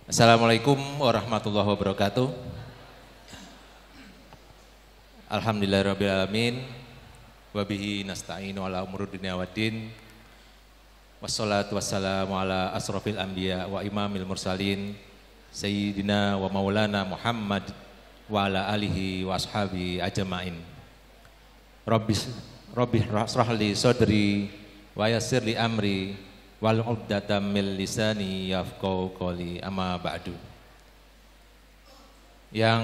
Assalamualaikum warahmatullahi wabarakatuh. Alhamdulillahirrabbilalamin. Wabihi nasta'inu ala umuri dunya waddin. Wassalatu wassalamu ala asrofil anbiya wa imamil mursalin Sayyidina wa maulana Muhammad wa ala alihi wa ashabi ajma'in. Rabbi shrahli sodri wa yassirli amri wal 'uqdatam min lisani yafqahu qawli, amma ba'du. Yang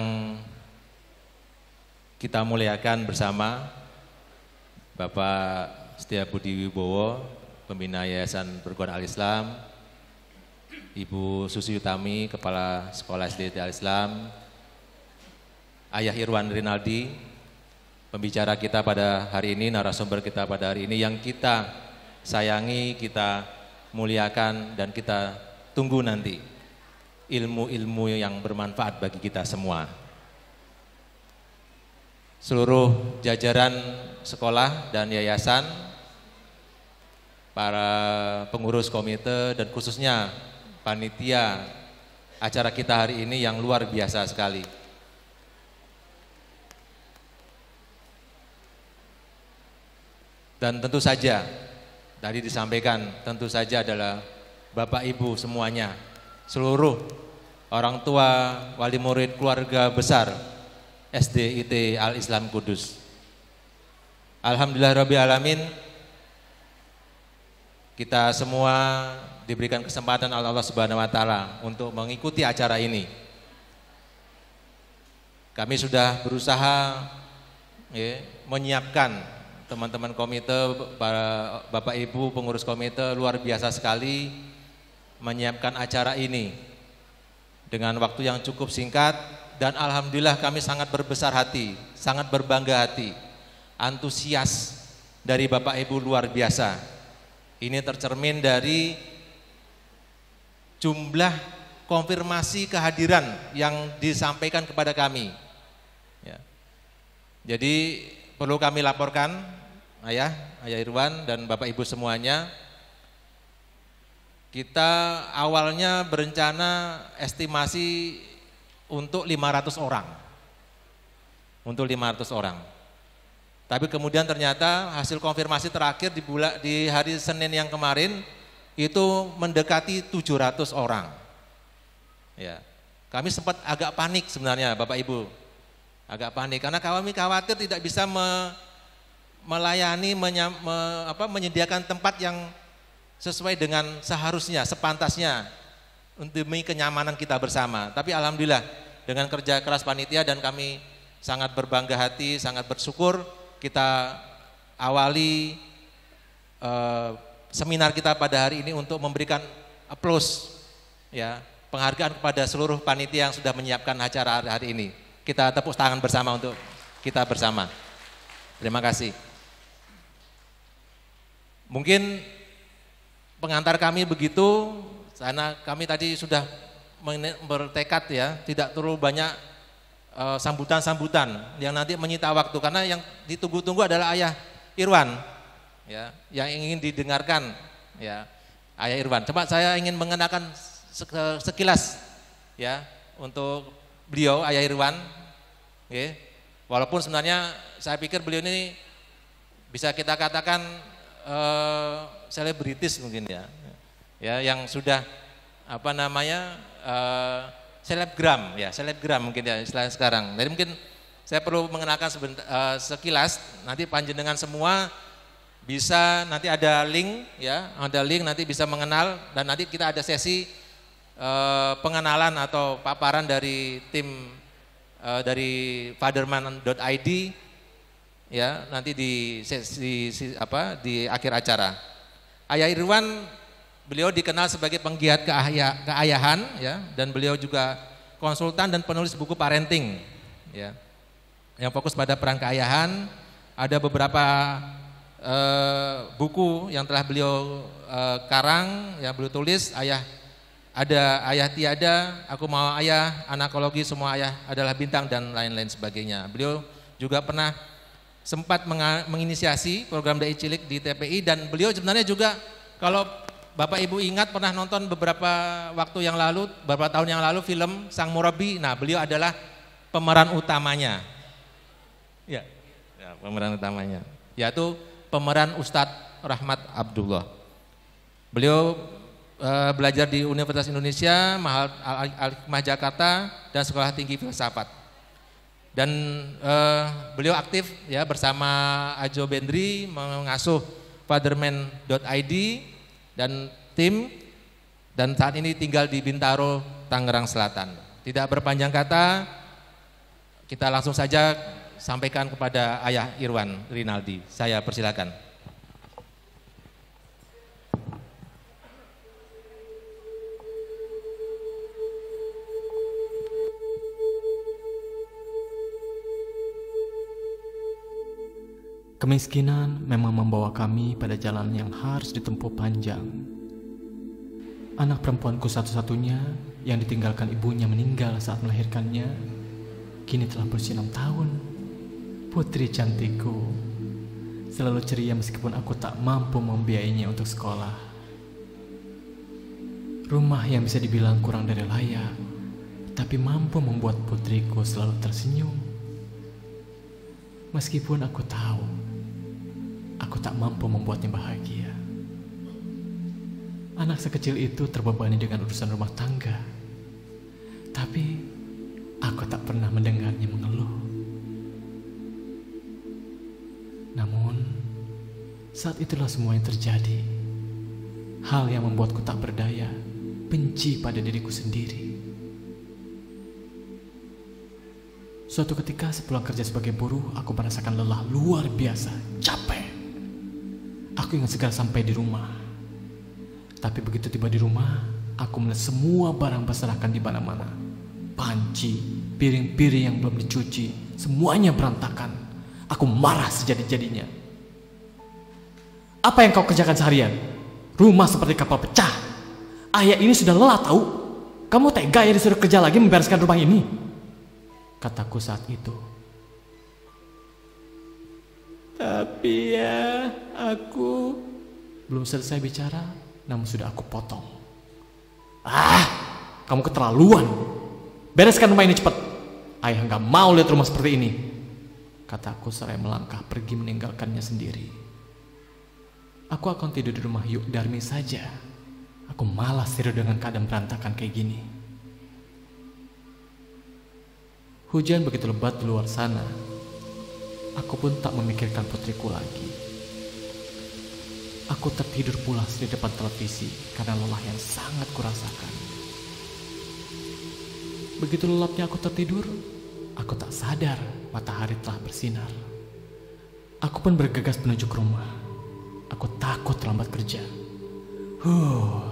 kita muliakan bersama Bapak Setiabudi Wibowo, Pembina Yayasan Perguruan Al-Islam, Ibu Susi Utami, Kepala Sekolah SD Al-Islam, Ayah Irwan Rinaldi, pembicara kita pada hari ini, narasumber kita pada hari ini yang kita sayangi, kita muliakan, dan kita tunggu nanti ilmu-ilmu yang bermanfaat bagi kita semua. Seluruh jajaran sekolah dan yayasan, para pengurus komite, dan khususnya panitia acara kita hari ini yang luar biasa sekali. Dan tentu saja tadi disampaikan, tentu saja adalah Bapak Ibu semuanya, seluruh orang tua, wali murid, keluarga besar SDIT Al-Islam Kudus. Alhamdulillahirrabbilalamin, kita semua diberikan kesempatan oleh Allah Subhanahu wa Ta'ala untuk mengikuti acara ini. Kami sudah berusaha menyiapkan teman-teman komite, para Bapak Ibu pengurus komite luar biasa sekali menyiapkan acara ini dengan waktu yang cukup singkat, dan alhamdulillah kami sangat berbesar hati, sangat berbangga hati. Antusias dari Bapak Ibu luar biasa. Ini tercermin dari jumlah konfirmasi kehadiran yang disampaikan kepada kami. Ya. Jadi perlu kami laporkan, Ayah Irwan dan Bapak Ibu semuanya, kita awalnya berencana estimasi untuk 500 orang. Untuk 500 orang. Tapi kemudian ternyata hasil konfirmasi terakhir di hari Senin yang kemarin itu mendekati 700 orang. Ya. Kami sempat agak panik sebenarnya Bapak Ibu. Agak panik karena kami khawatir tidak bisa melayani, menyediakan tempat yang sesuai dengan seharusnya, sepantasnya demi kenyamanan kita bersama. Tapi alhamdulillah dengan kerja keras panitia dan kami sangat berbangga hati, sangat bersyukur kita awali seminar kita pada hari ini untuk memberikan aplaus, ya, penghargaan kepada seluruh panitia yang sudah menyiapkan acara hari ini. Kita tepuk tangan bersama untuk kita bersama. Terima kasih. Mungkin pengantar kami begitu, karena kami tadi sudah bertekad ya, tidak terlalu banyak sambutan-sambutan yang nanti menyita waktu, karena yang ditunggu-tunggu adalah Ayah Irwan, ya, yang ingin didengarkan, ya, Ayah Irwan. Coba saya ingin mengenakan sekilas, ya, untuk beliau Ayah Irwan. Okay. Walaupun sebenarnya saya pikir beliau ini bisa kita katakan selebritis mungkin ya, yang sudah selebgram mungkin ya istilah sekarang. Jadi mungkin saya perlu mengenalkan sekilas, nanti panjenengan semua bisa, nanti ada link ya, nanti bisa mengenal, dan nanti kita ada sesi pengenalan atau paparan dari tim dari fatherman.id ya, nanti di akhir acara. Ayah Irwan, beliau dikenal sebagai penggiat keayahan ya, dan beliau juga konsultan dan penulis buku parenting ya, yang fokus pada peran keayahan. Ada beberapa buku yang telah beliau karang, yang beliau tulis. Ada Ayah Tiada, Aku Mau Ayah, Anakologi, Semua Ayah Adalah Bintang, dan lain-lain sebagainya. Beliau juga pernah sempat menginisiasi program Dai Cilik di TPI, dan beliau sebenarnya juga kalau Bapak Ibu ingat pernah nonton beberapa waktu yang lalu, beberapa tahun yang lalu film Sang Murabi. Nah, beliau adalah pemeran utamanya. Ya, pemeran utamanya. Yaitu pemeran Ustadz Rahmat Abdullah. Beliau belajar di Universitas Indonesia, Ma'had Al-Hikmah Jakarta dan Sekolah Tinggi Filsafat. Dan beliau aktif ya bersama Ajo Bendri mengasuh fatherman.id dan tim, dan saat ini tinggal di Bintaro, Tangerang Selatan. Tidak berpanjang kata, kita langsung saja sampaikan kepada Ayah Irwan Rinaldi. Saya persilakan. Kemiskinan memang membawa kami pada jalan yang harus ditempuh panjang. Anak perempuanku satu-satunya yang ditinggalkan ibunya meninggal saat melahirkannya, kini telah berusia 6 tahun. Putri cantikku, selalu ceria meskipun aku tak mampu membiayainya untuk sekolah. Rumah yang bisa dibilang kurang dari layak, tapi mampu membuat putriku selalu tersenyum. Meskipun aku tahu aku tak mampu membuatnya bahagia. Anak sekecil itu terbebani dengan urusan rumah tangga, tapi aku tak pernah mendengarnya mengeluh. Namun, saat itulah semua yang terjadi. Hal yang membuatku tak berdaya, benci pada diriku sendiri. Suatu ketika sepulang kerja sebagai buruh, aku merasakan lelah luar biasa, capek. Aku ingin segera sampai di rumah. Tapi begitu tiba di rumah, aku melihat semua barang berserakan di mana-mana. Panci, piring-piring yang belum dicuci, semuanya berantakan. Aku marah sejadi-jadinya. Apa yang kau kerjakan seharian? Rumah seperti kapal pecah. Ayah ini sudah lelah tahu. Kamu tega ya disuruh kerja lagi membereskan rumah ini? Kataku saat itu. Tapi ya, aku belum selesai bicara, namun sudah aku potong. Kamu keterlaluan. Bereskan rumah ini cepat. Ayah nggak mau lihat rumah seperti ini, kataku seraya melangkah pergi meninggalkannya sendiri. Aku akan tidur di rumah Yuk Darmi saja. Aku malas tidur dengan keadaan berantakan kayak gini. Hujan begitu lebat di luar sana. Aku pun tak memikirkan putriku lagi. Aku tertidur pulas di depan televisi karena lelah yang sangat kurasakan. Begitu lelapnya aku tertidur, aku tak sadar matahari telah bersinar. Aku pun bergegas menuju ke rumah. Aku takut terlambat kerja.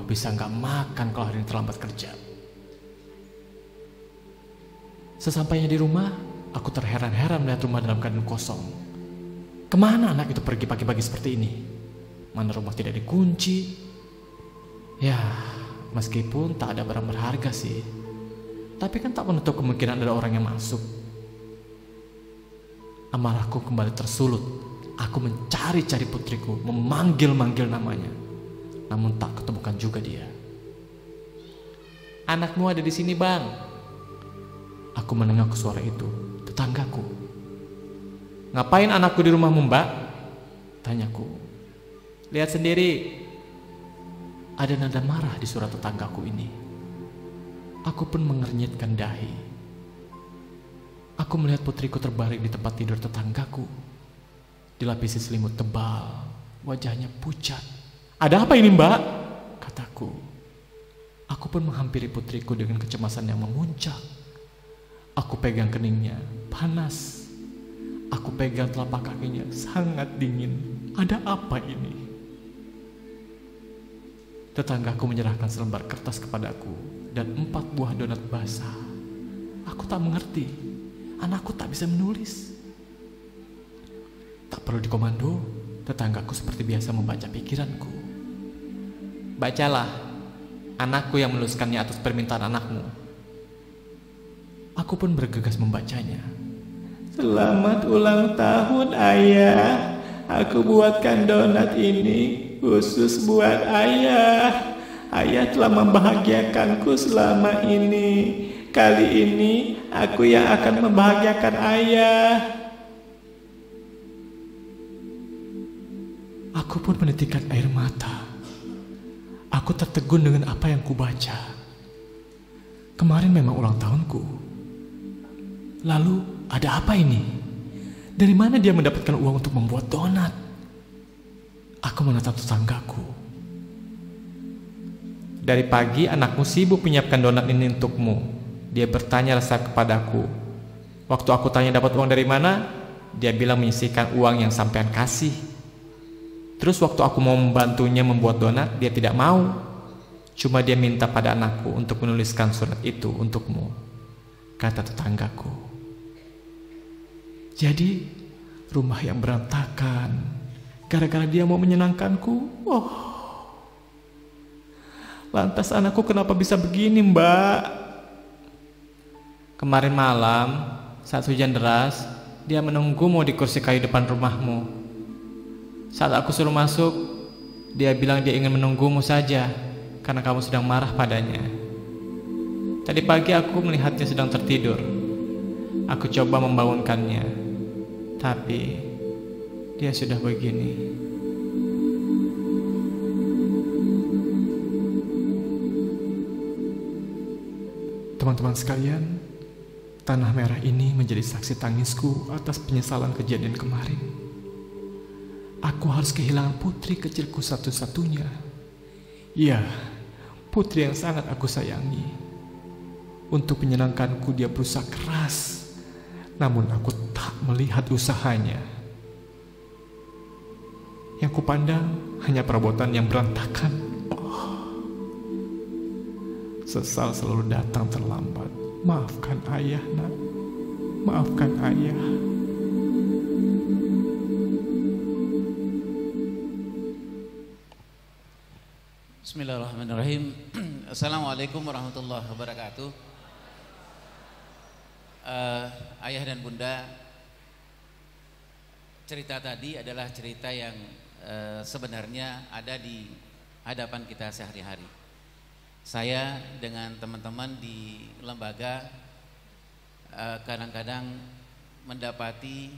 Bisa nggak makan kalau hari ini terlambat kerja. Sesampainya di rumah, aku terheran-heran melihat rumah dalam keadaan kosong. Kemana anak itu pergi pagi-pagi seperti ini? Mana rumah tidak dikunci? Ya, meskipun tak ada barang berharga sih, tapi kan tak menutup kemungkinan ada orang yang masuk. Amarahku kembali tersulut. Aku mencari-cari putriku, memanggil-manggil namanya, namun tak ketemukan juga dia. Anakmu ada di sini, Bang. Aku menengok ke suara itu, tetanggaku. Ngapain anakku di rumahmu, Mbak? Tanyaku. Lihat sendiri. Ada nada marah di suara tetanggaku ini. Aku pun mengernyitkan dahi. Aku melihat putriku terbaring di tempat tidur tetanggaku, dilapisi selimut tebal, wajahnya pucat. Ada apa ini, Mbak? Kataku. Aku pun menghampiri putriku dengan kecemasan yang memuncak. Aku pegang keningnya, panas. Aku pegang telapak kakinya, sangat dingin. Ada apa ini? Tetanggaku menyerahkan selembar kertas kepadaku dan 4 buah donat basah. Aku tak mengerti. Anakku tak bisa menulis. Tak perlu dikomando, tetanggaku seperti biasa membaca pikiranku. Bacalah, anakku yang menuliskannya atas permintaan anakmu. Aku pun bergegas membacanya. Selamat ulang tahun, Ayah. aku buatkan donat ini khusus buat ayah. Ayah telah membahagiakanku selama ini. Kali ini aku yang akan membahagiakan ayah. Aku pun menitikkan air mata. Aku tertegun dengan apa yang kubaca. Kemarin memang ulang tahunku. Lalu ada apa ini? Dari mana dia mendapatkan uang untuk membuat donat? Aku menatap tetanggaku. Dari pagi anakmu sibuk menyiapkan donat ini untukmu. Dia bertanya rasa kepadaku. Waktu aku tanya dapat uang dari mana, dia bilang menyisihkan uang yang sampean kasih. Terus waktu aku mau membantunya membuat donat, dia tidak mau. Cuma dia minta pada anakku untuk menuliskan surat itu untukmu, kata tetanggaku. Jadi, rumah yang berantakan gara-gara dia mau menyenangkanku. Oh. Lantas anakku kenapa bisa begini, Mbak? Kemarin malam, saat hujan deras, dia menunggumu di kursi kayu depan rumahmu. Saat aku suruh masuk, dia bilang dia ingin menunggumu saja karena kamu sedang marah padanya. Tadi pagi aku melihatnya sedang tertidur. Aku coba membangunkannya, tapi dia sudah begini. Teman-teman sekalian, tanah merah ini menjadi saksi tangisku atas penyesalan kejadian kemarin. Aku harus kehilangan putri kecilku satu-satunya. Ya, putri yang sangat aku sayangi. Untuk menyenangkanku dia berusaha keras, namun aku tak melihat usahanya. Yang kupandang hanya perabotan yang berantakan. Sesal selalu datang terlambat. Maafkan ayah, nak. Maafkan ayah. Bismillahirrahmanirrahim. Assalamualaikum warahmatullahi wabarakatuh. Ayah dan bunda, cerita tadi adalah cerita yang sebenarnya ada di hadapan kita sehari-hari. Saya dengan teman-teman di lembaga kadang-kadang mendapati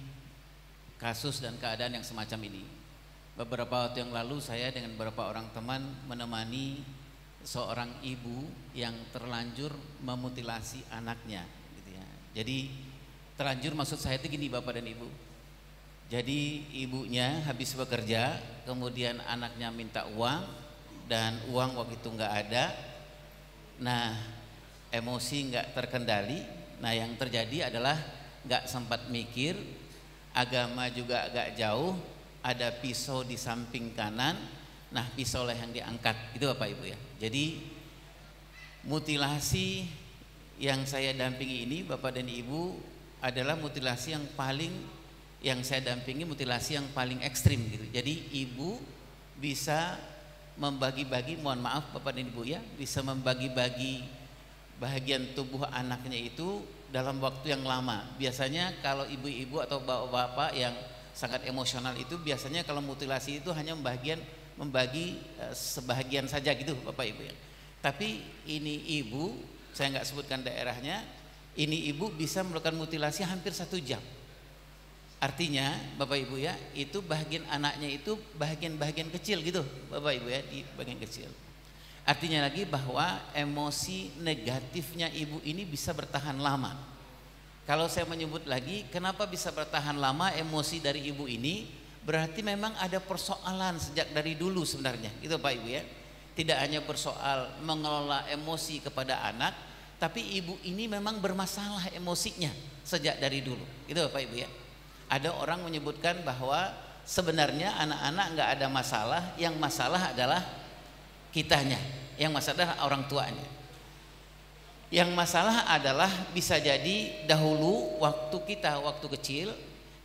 kasus dan keadaan yang semacam ini. Beberapa waktu yang lalu saya dengan beberapa orang teman menemani seorang ibu yang terlanjur memutilasi anaknya, gitu ya. Jadi terlanjur maksud saya itu gini Bapak dan Ibu. Jadi ibunya habis bekerja, kemudian anaknya minta uang dan uang waktu itu nggak ada. Nah, emosi nggak terkendali. Nah, yang terjadi adalah nggak sempat mikir, agama juga agak jauh. Ada pisau di samping kanan, nah pisau lah yang diangkat, itu Bapak Ibu ya. Jadi mutilasi yang saya dampingi ini Bapak dan Ibu adalah mutilasi yang saya dampingi mutilasi yang paling ekstrim gitu. Jadi ibu bisa membagi-bagi, mohon maaf Bapak dan Ibu ya, bisa membagi-bagi bahagian tubuh anaknya itu dalam waktu yang lama. Biasanya kalau ibu-ibu atau bapak-bapak yang sangat emosional itu biasanya kalau mutilasi itu hanya membagi sebahagian saja gitu Bapak Ibu ya. Tapi ini ibu, saya nggak sebutkan daerahnya, ini ibu bisa melakukan mutilasi hampir 1 jam. Artinya Bapak Ibu ya, itu bagian anaknya itu bagian-bagian kecil gitu Bapak Ibu ya, di bagian kecil. Artinya lagi bahwa emosi negatifnya ibu ini bisa bertahan lama. Kalau saya menyebut lagi, kenapa bisa bertahan lama emosi dari ibu ini? Berarti memang ada persoalan sejak dari dulu sebenarnya, gitu Pak Ibu ya. Tidak hanya bersoal mengelola emosi kepada anak, tapi ibu ini memang bermasalah emosinya sejak dari dulu, gitu Pak Ibu ya. Ada orang menyebutkan bahwa sebenarnya anak-anak nggak ada masalah, yang masalah adalah kitanya, yang masalah adalah orang tuanya. Yang masalah adalah bisa jadi dahulu waktu kecil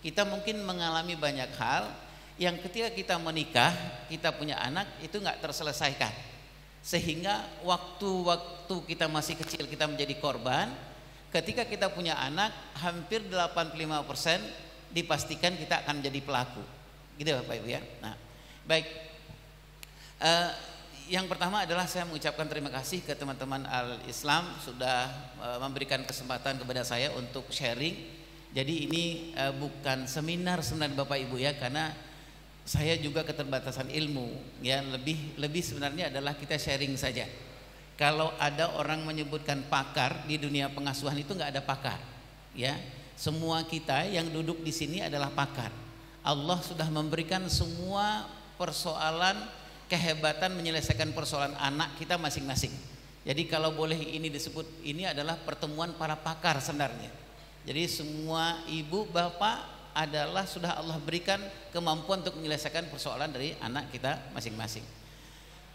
kita mungkin mengalami banyak hal yang ketika kita menikah, kita punya anak itu nggak terselesaikan, sehingga waktu kita masih kecil kita menjadi korban. Ketika kita punya anak, hampir 85% dipastikan kita akan menjadi pelaku. gitu Bapak Ibu ya. Nah, baik. Yang pertama adalah saya mengucapkan terima kasih ke teman-teman Al-Islam sudah memberikan kesempatan kepada saya untuk sharing. Jadi ini bukan seminar sebenarnya Bapak Ibu ya, karena saya juga keterbatasan ilmu ya, lebih sebenarnya adalah kita sharing saja. Kalau ada orang menyebutkan pakar di dunia pengasuhan, itu nggak ada pakar ya. Semua kita yang duduk di sini adalah pakar. Allah sudah memberikan semua persoalan, kehebatan menyelesaikan persoalan anak kita masing-masing. Jadi kalau boleh ini disebut, ini adalah pertemuan para pakar sebenarnya. Jadi semua ibu bapak adalah sudah Allah berikan kemampuan untuk menyelesaikan persoalan dari anak kita masing-masing.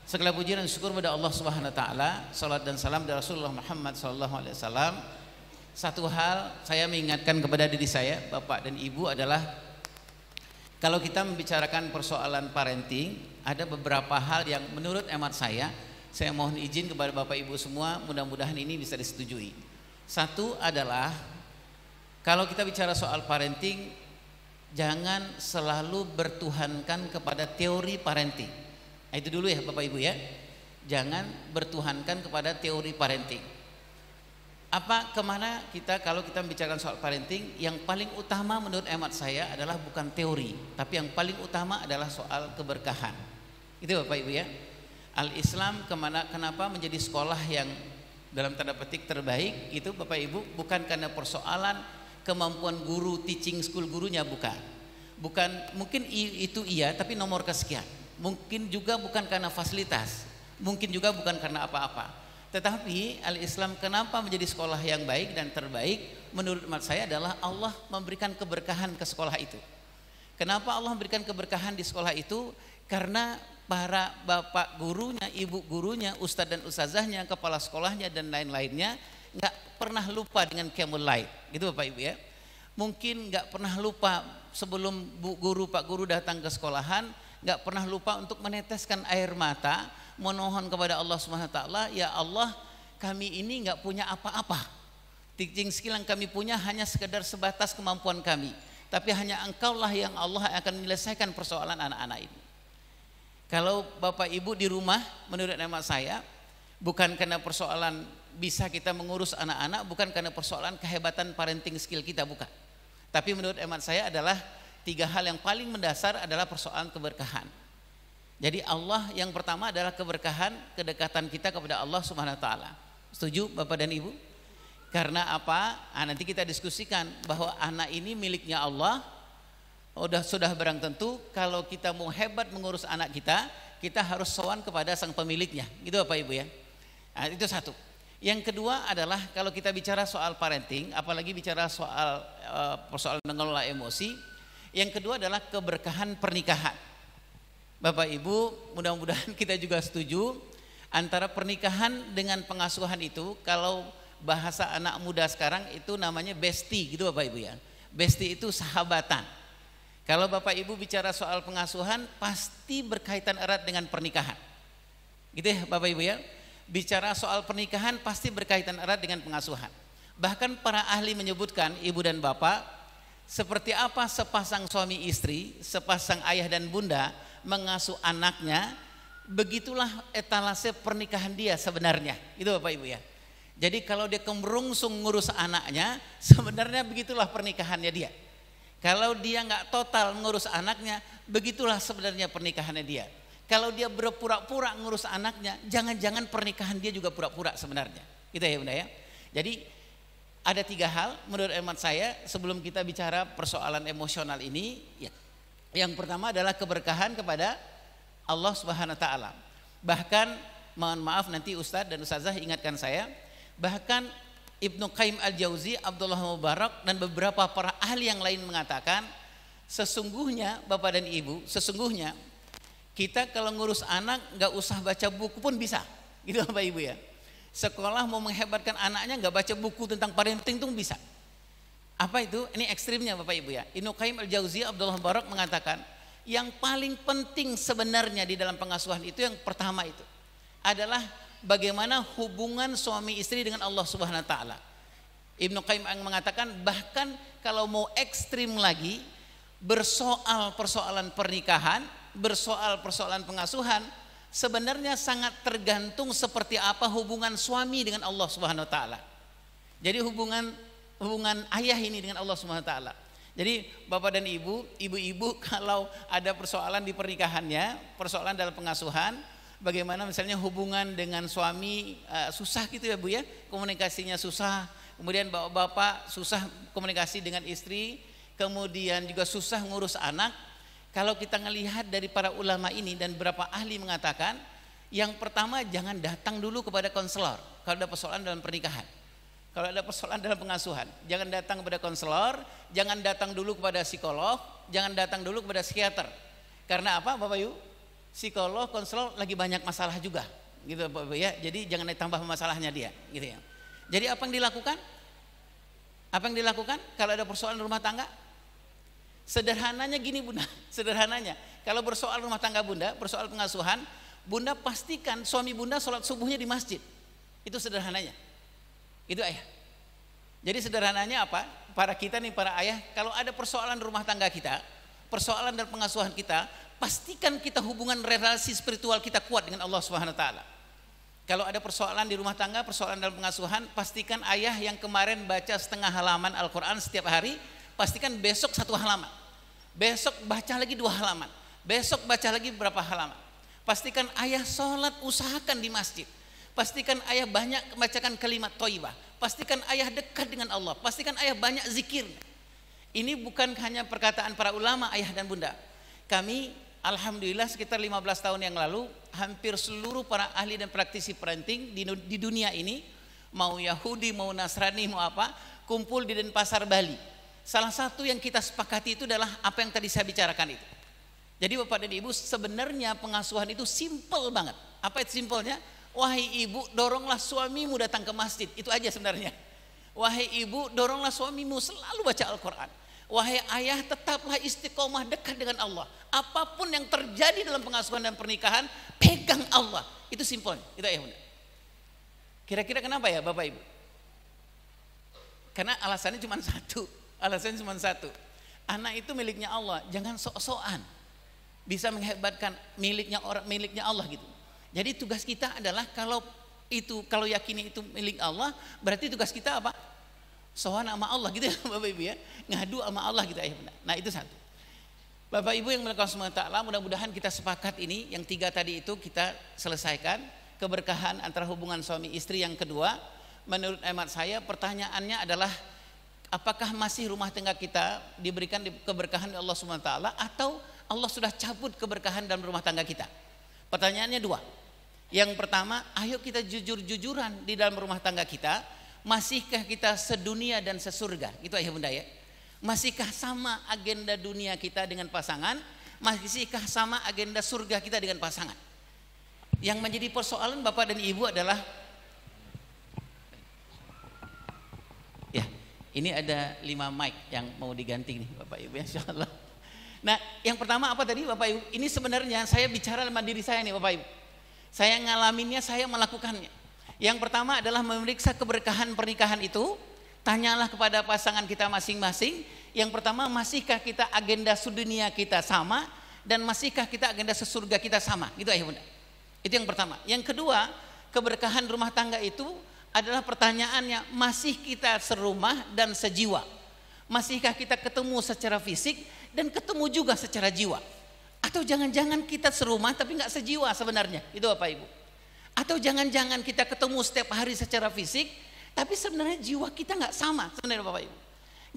Segala puji dan syukur kepada Allah Subhanahu wa taala, salat dan salam dari Rasulullah Muhammad sallallahu alaihi wasallam. Satu hal saya mengingatkan kepada diri saya, bapak dan ibu, adalah kalau kita membicarakan persoalan parenting, ada beberapa hal yang menurut hemat saya mohon izin kepada bapak ibu semua, mudah-mudahan ini bisa disetujui. Satu adalah, kalau kita bicara soal parenting, jangan selalu bertuhankan kepada teori parenting. Nah, itu dulu ya bapak ibu ya, jangan bertuhankan kepada teori parenting. Kemana kita kalau kita membicarakan soal parenting, yang paling utama menurut hemat saya adalah bukan teori, tapi yang paling utama adalah soal keberkahan. Itu bapak ibu ya. Al-Islam kenapa menjadi sekolah yang dalam tanda petik terbaik, itu bapak ibu bukan karena persoalan kemampuan guru, teaching school gurunya, bukan mungkin itu iya, tapi nomor kesekian. Mungkin juga bukan karena fasilitas, mungkin juga bukan karena apa-apa. Tetapi Al-Islam kenapa menjadi sekolah yang baik dan terbaik menurut hemat saya adalah Allah memberikan keberkahan ke sekolah itu. Kenapa Allah memberikan keberkahan di sekolah itu? Karena para bapak gurunya, ibu gurunya, ustadz dan ustazahnya, kepala sekolahnya dan lain-lainnya nggak pernah lupa dengan qiyamul lail, gitu bapak ibu ya. Mungkin nggak pernah lupa sebelum bu guru, pak guru datang ke sekolahan, nggak pernah lupa untuk meneteskan air mata, memohon kepada Allah Subhanahu wa taala, ya Allah, kami ini nggak punya apa-apa. Teaching skill yang kami punya hanya sekedar sebatas kemampuan kami. Tapi hanya Engkaulah yang Allah akan menyelesaikan persoalan anak-anak ini. Kalau Bapak Ibu di rumah, menurut hemat saya, bukan karena persoalan bisa kita mengurus anak-anak, bukan karena persoalan kehebatan parenting skill kita, bukan. Tapi menurut hemat saya adalah 3 hal yang paling mendasar adalah persoalan keberkahan. Jadi Allah yang pertama adalah keberkahan, kedekatan kita kepada Allah Subhanahu wa taala. Setuju Bapak dan Ibu? Karena apa? Nanti kita diskusikan bahwa anak ini miliknya Allah. Sudah barang tentu kalau kita mau hebat mengurus anak kita harus sowan kepada sang pemiliknya. Gitu Bapak Ibu ya. Nah, itu satu. Yang kedua adalah kalau kita bicara soal parenting, apalagi bicara soal persoalan mengelola emosi, yang kedua adalah keberkahan pernikahan. Bapak Ibu, mudah-mudahan kita juga setuju antara pernikahan dengan pengasuhan itu, kalau bahasa anak muda sekarang itu namanya bestie, gitu Bapak Ibu ya. Bestie itu sahabatan. Kalau Bapak Ibu bicara soal pengasuhan, pasti berkaitan erat dengan pernikahan. Gitu ya Bapak Ibu ya. Bicara soal pernikahan pasti berkaitan erat dengan pengasuhan. Bahkan para ahli menyebutkan, ibu dan bapak, seperti apa sepasang suami istri, sepasang ayah dan bunda mengasuh anaknya, begitulah etalase pernikahan dia sebenarnya. Itu Bapak Ibu ya. Jadi kalau dia kemerungsung ngurus anaknya, sebenarnya begitulah pernikahannya dia. Kalau dia nggak total ngurus anaknya, begitulah sebenarnya pernikahannya dia. Kalau dia berpura-pura ngurus anaknya, jangan-jangan pernikahan dia juga pura-pura sebenarnya. Gitu ya Bunda ya. Jadi ada 3 hal menurut hemat saya sebelum kita bicara persoalan emosional ini ya. Yang pertama adalah keberkahan kepada Allah Subhanahu wa taala. Bahkan mohon maaf nanti Ustadz dan Ustazah ingatkan saya, bahkan Ibnu Qayyim Al-Jauzi, Abdullah Mubarak dan beberapa para ahli yang lain mengatakan, sesungguhnya Bapak dan Ibu, sesungguhnya kita kalau ngurus anak nggak usah baca buku pun bisa. Gitu Bapak Ibu ya. Sekolah mau menghebatkan anaknya nggak baca buku tentang parenting itu bisa. Apa itu? Ini ekstrimnya Bapak Ibu ya. Ibnu Qayyim Al-Jauzi, Abdullah Mubarak mengatakan, yang paling penting sebenarnya di dalam pengasuhan itu yang pertama itu adalah bagaimana hubungan suami istri dengan Allah Subhanahu wa taala. Ibnu Qayyim mengatakan bahkan kalau mau ekstrim lagi, bersoal persoalan pernikahan, bersoal persoalan pengasuhan, sebenarnya sangat tergantung seperti apa hubungan suami dengan Allah Subhanahu wa taala. Jadi hubungan ayah ini dengan Allah Subhanahu wa taala. Jadi Bapak dan ibu-ibu kalau ada persoalan di pernikahannya, persoalan dalam pengasuhan, bagaimana misalnya hubungan dengan suami susah gitu ya Bu ya, komunikasinya susah, kemudian bapak susah komunikasi dengan istri, kemudian juga susah ngurus anak. Kalau kita ngelihat dari para ulama ini dan beberapa ahli mengatakan, yang pertama jangan datang dulu kepada konselor kalau ada persoalan dalam pernikahan. Kalau ada persoalan dalam pengasuhan, jangan datang kepada konselor, jangan datang dulu kepada psikolog, jangan datang dulu kepada psikiater. Karena apa Bapak Ibu? Psikolog, konselor lagi banyak masalah juga, gitu Bapak Ibu ya. Jadi jangan ditambah masalahnya dia, gitu ya. Jadi apa yang dilakukan? Apa yang dilakukan kalau ada persoalan rumah tangga? Sederhananya gini Bunda, sederhananya. Kalau bersoal rumah tangga Bunda, bersoal pengasuhan, Bunda pastikan suami Bunda sholat subuhnya di masjid. Itu sederhananya. Itu ayah. Jadi sederhananya apa? Para kita nih, para ayah, kalau ada persoalan rumah tangga kita, persoalan dan pengasuhan kita, pastikan kita hubungan relasi spiritual kita kuat dengan Allah Subhanahu wa taala. Kalau ada persoalan di rumah tangga, persoalan dalam pengasuhan, pastikan ayah yang kemarin baca setengah halaman Al-Qur'an setiap hari, pastikan besok 1 halaman. Besok baca lagi 2 halaman. Besok baca lagi berapa halaman. Pastikan ayah sholat, usahakan di masjid. Pastikan ayah banyak membacakan kalimat thayyibah. Pastikan ayah dekat dengan Allah. Pastikan ayah banyak zikir. Ini bukan hanya perkataan para ulama ayah dan bunda. Kami alhamdulillah sekitar 15 tahun yang lalu, hampir seluruh para ahli dan praktisi parenting di dunia ini, mau Yahudi, mau Nasrani, mau apa, kumpul di Denpasar, Bali. Salah satu yang kita sepakati itu adalah apa yang tadi saya bicarakan itu. Jadi Bapak dan Ibu, sebenarnya pengasuhan itu simple banget. Apa itu simpelnya? Wahai ibu, doronglah suamimu datang ke masjid. Itu aja sebenarnya. Wahai ibu, doronglah suamimu selalu baca Al-Quran. Wahai ayah, tetaplah istiqomah dekat dengan Allah. Apapun yang terjadi dalam pengasuhan dan pernikahan, pegang Allah. Itu simpelnya. Itu ayah bunda. Kira-kira kenapa ya Bapak Ibu? Karena alasannya cuma satu. Alasannya cuma satu. Anak itu miliknya Allah. Jangan sok-sokan bisa menghebatkan miliknya orang, miliknya Allah gitu. Jadi tugas kita adalah kalau yakini itu milik Allah, berarti tugas kita apa? Sowan sama Allah gitu ya Bapak Ibu ya. Ngadu sama Allah gitu ya. Nah itu satu. Bapak Ibu yang melakukan semua ta'ala, mudah-mudahan kita sepakat ini, yang 3 tadi itu kita selesaikan. Keberkahan antara hubungan suami istri. Yang kedua, menurut hemat saya pertanyaannya adalah, apakah masih rumah tangga kita diberikan keberkahan oleh Allah Subhanahu wa taala, atau Allah sudah cabut keberkahan dalam rumah tangga kita? Pertanyaannya 2. Yang pertama, ayo kita jujur-jujuran di dalam rumah tangga kita. Masihkah kita sedunia dan sesurga? Itu ayah bunda ya. Masihkah sama agenda dunia kita dengan pasangan? Masihkah sama agenda surga kita dengan pasangan? Yang menjadi persoalan Bapak dan Ibu adalah, ya ini ada 5 mic yang mau diganti nih Bapak Ibu, insya Allah. Nah yang pertama apa tadi Bapak Ibu? Ini sebenarnya saya bicara sama diri saya nih Bapak Ibu. Saya ngalaminnya, saya melakukannya. Yang pertama adalah memeriksa keberkahan pernikahan itu. Tanyalah kepada pasangan kita masing-masing. Yang pertama, masihkah kita agenda sedunia kita sama, dan masihkah kita agenda sesurga kita sama? Gitu ayah bunda. Itu yang pertama. Yang kedua, keberkahan rumah tangga itu adalah pertanyaannya, masih kita serumah dan sejiwa? Masihkah kita ketemu secara fisik dan ketemu juga secara jiwa? Atau jangan-jangan kita serumah tapi nggak sejiwa sebenarnya? Itu Bapak Ibu. Atau jangan-jangan kita ketemu setiap hari secara fisik, tapi sebenarnya jiwa kita nggak sama sebenarnya Bapak Ibu.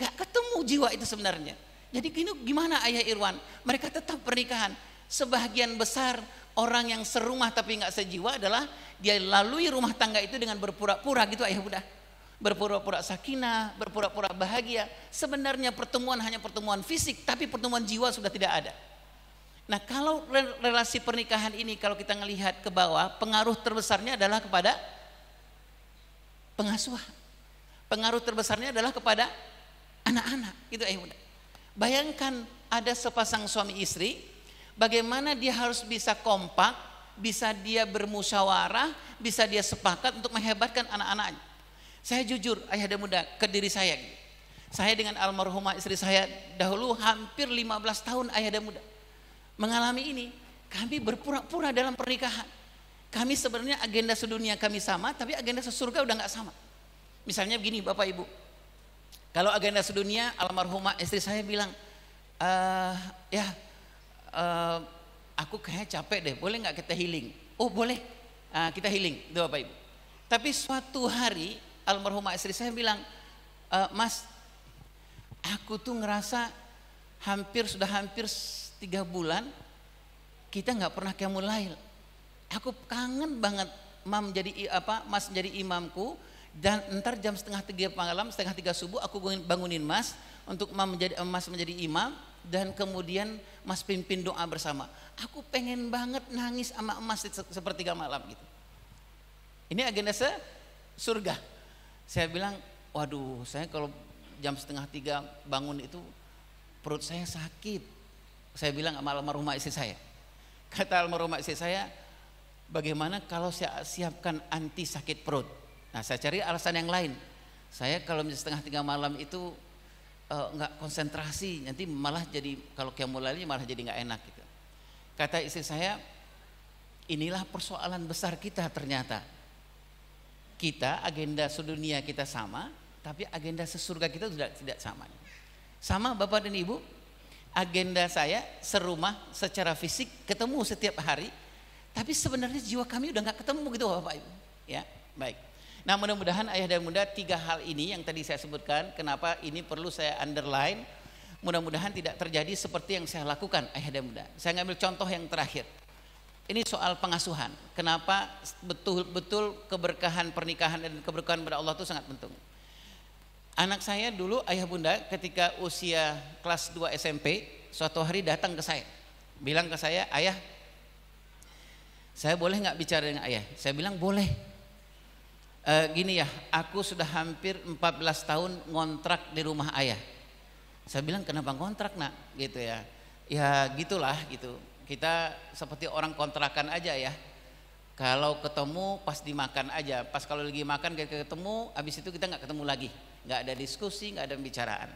Nggak ketemu jiwa itu sebenarnya. Jadi gimana Ayah Irwan? Mereka tetap pernikahan. Sebagian besar orang yang serumah tapi nggak sejiwa adalah dia lalui rumah tangga itu dengan berpura-pura gitu Ayah Bunda. Berpura-pura sakinah, berpura-pura bahagia. Sebenarnya pertemuan hanya pertemuan fisik, tapi pertemuan jiwa sudah tidak ada. Nah kalau relasi pernikahan ini kalau kita ngelihat ke bawah, pengaruh terbesarnya adalah kepada pengasuhan. Pengaruh terbesarnya adalah kepada anak-anak. Itu ayah bunda. Bayangkan ada sepasang suami istri, bagaimana dia harus bisa kompak, bisa dia bermusyawarah, bisa dia sepakat untuk menghebatkan anak-anaknya. Saya jujur ayah dan bunda ke diri saya. Saya dengan almarhumah istri saya dahulu hampir 15 tahun ayah dan bunda mengalami ini. Kami berpura-pura dalam pernikahan. Kami sebenarnya agenda sedunia kami sama, tapi agenda sesurga udah nggak sama. Misalnya begini Bapak Ibu, kalau agenda sedunia almarhumah istri saya bilang, aku kayaknya capek deh, boleh nggak kita healing? Oh boleh, kita healing, itu Bapak Ibu. Tapi suatu hari almarhumah istri saya bilang, Mas, aku tuh ngerasa sudah hampir 3 bulan kita nggak pernah qiyamul lail. Aku kangen banget Mas menjadi imamku, dan ntar jam 2:30 malam, 2:30 subuh aku bangunin Mas untuk Mas menjadi imam, dan kemudian Mas pimpin doa bersama. Aku pengen banget nangis sama Mas sepertiga malam gitu. Ini agenda surga. Saya bilang, waduh, saya kalau jam 2:30 bangun itu perut saya sakit. Saya bilang sama almarhumah istri saya. Kata almarhumah istri saya, bagaimana kalau saya siapkan anti sakit perut? Nah, saya cari alasan yang lain. Saya kalau jam 2:30 malam itu nggak konsentrasi, nanti malah jadi kalau qiyamul lailnya malah jadi nggak enak gitu. Kata istri saya, inilah persoalan besar kita ternyata. Kita agenda sedunia kita sama, tapi agenda sesurga kita tidak sama. Sama Bapak dan Ibu, agenda saya serumah secara fisik ketemu setiap hari, tapi sebenarnya jiwa kami udah nggak ketemu gitu Bapak Ibu. Ya, baik. Nah, mudah-mudahan ayah dan bunda 3 hal ini yang tadi saya sebutkan, kenapa ini perlu saya underline, mudah-mudahan tidak terjadi seperti yang saya lakukan ayah dan bunda. Saya ngambil contoh yang terakhir. Ini soal pengasuhan. Kenapa betul-betul keberkahan pernikahan dan keberkahan pada Allah itu sangat penting. Anak saya dulu ayah bunda ketika usia kelas 2 SMP, suatu hari datang ke saya, bilang ke saya, ayah, saya boleh nggak bicara dengan ayah? Saya bilang boleh. Gini ya, aku sudah hampir 14 tahun ngontrak di rumah ayah. Saya bilang, kenapa ngontrak nak? Gitu ya. Ya gitulah gitu. Kita seperti orang kontrakan aja ya. Kalau ketemu pas dimakan aja. Pas kalau lagi makan kita ketemu, habis itu kita nggak ketemu lagi. Nggak ada diskusi, nggak ada pembicaraan.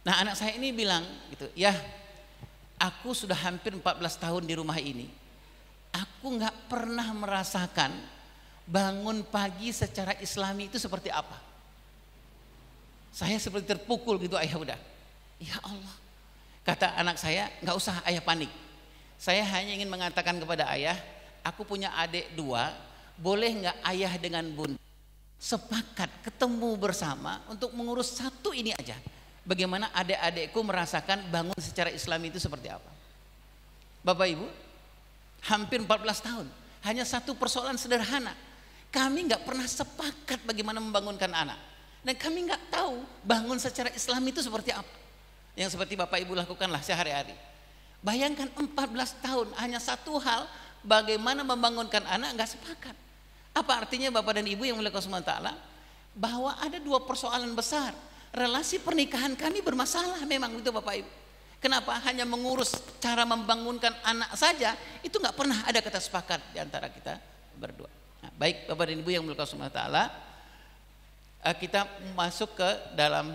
Nah, anak saya ini bilang gitu, ya aku sudah hampir 14 tahun di rumah ini. Aku nggak pernah merasakan bangun pagi secara islami itu seperti apa. Saya seperti terpukul gitu ayah udah. Ya Allah. Kata anak saya, nggak usah ayah panik. Saya hanya ingin mengatakan kepada ayah, aku punya adik 2, boleh nggak ayah dengan bunda sepakat ketemu bersama untuk mengurus satu ini aja. Bagaimana adik-adikku merasakan bangun secara islami itu seperti apa. Bapak Ibu, hampir 14 tahun, hanya satu persoalan sederhana. Kami nggak pernah sepakat bagaimana membangunkan anak, dan kami nggak tahu bangun secara Islam itu seperti apa. Yang seperti Bapak Ibu lakukanlah sehari-hari. Bayangkan 14 tahun hanya satu hal, bagaimana membangunkan anak, nggak sepakat. Apa artinya Bapak dan Ibu yang mulia Allah Ta'ala? Bahwa ada 2 persoalan besar. Relasi pernikahan kami bermasalah memang itu Bapak Ibu. Kenapa? Hanya mengurus cara membangunkan anak saja, itu nggak pernah ada kata sepakat di antara kita berdua. Nah, baik Bapak dan Ibu yang mulia Allah Ta'ala, kita masuk ke dalam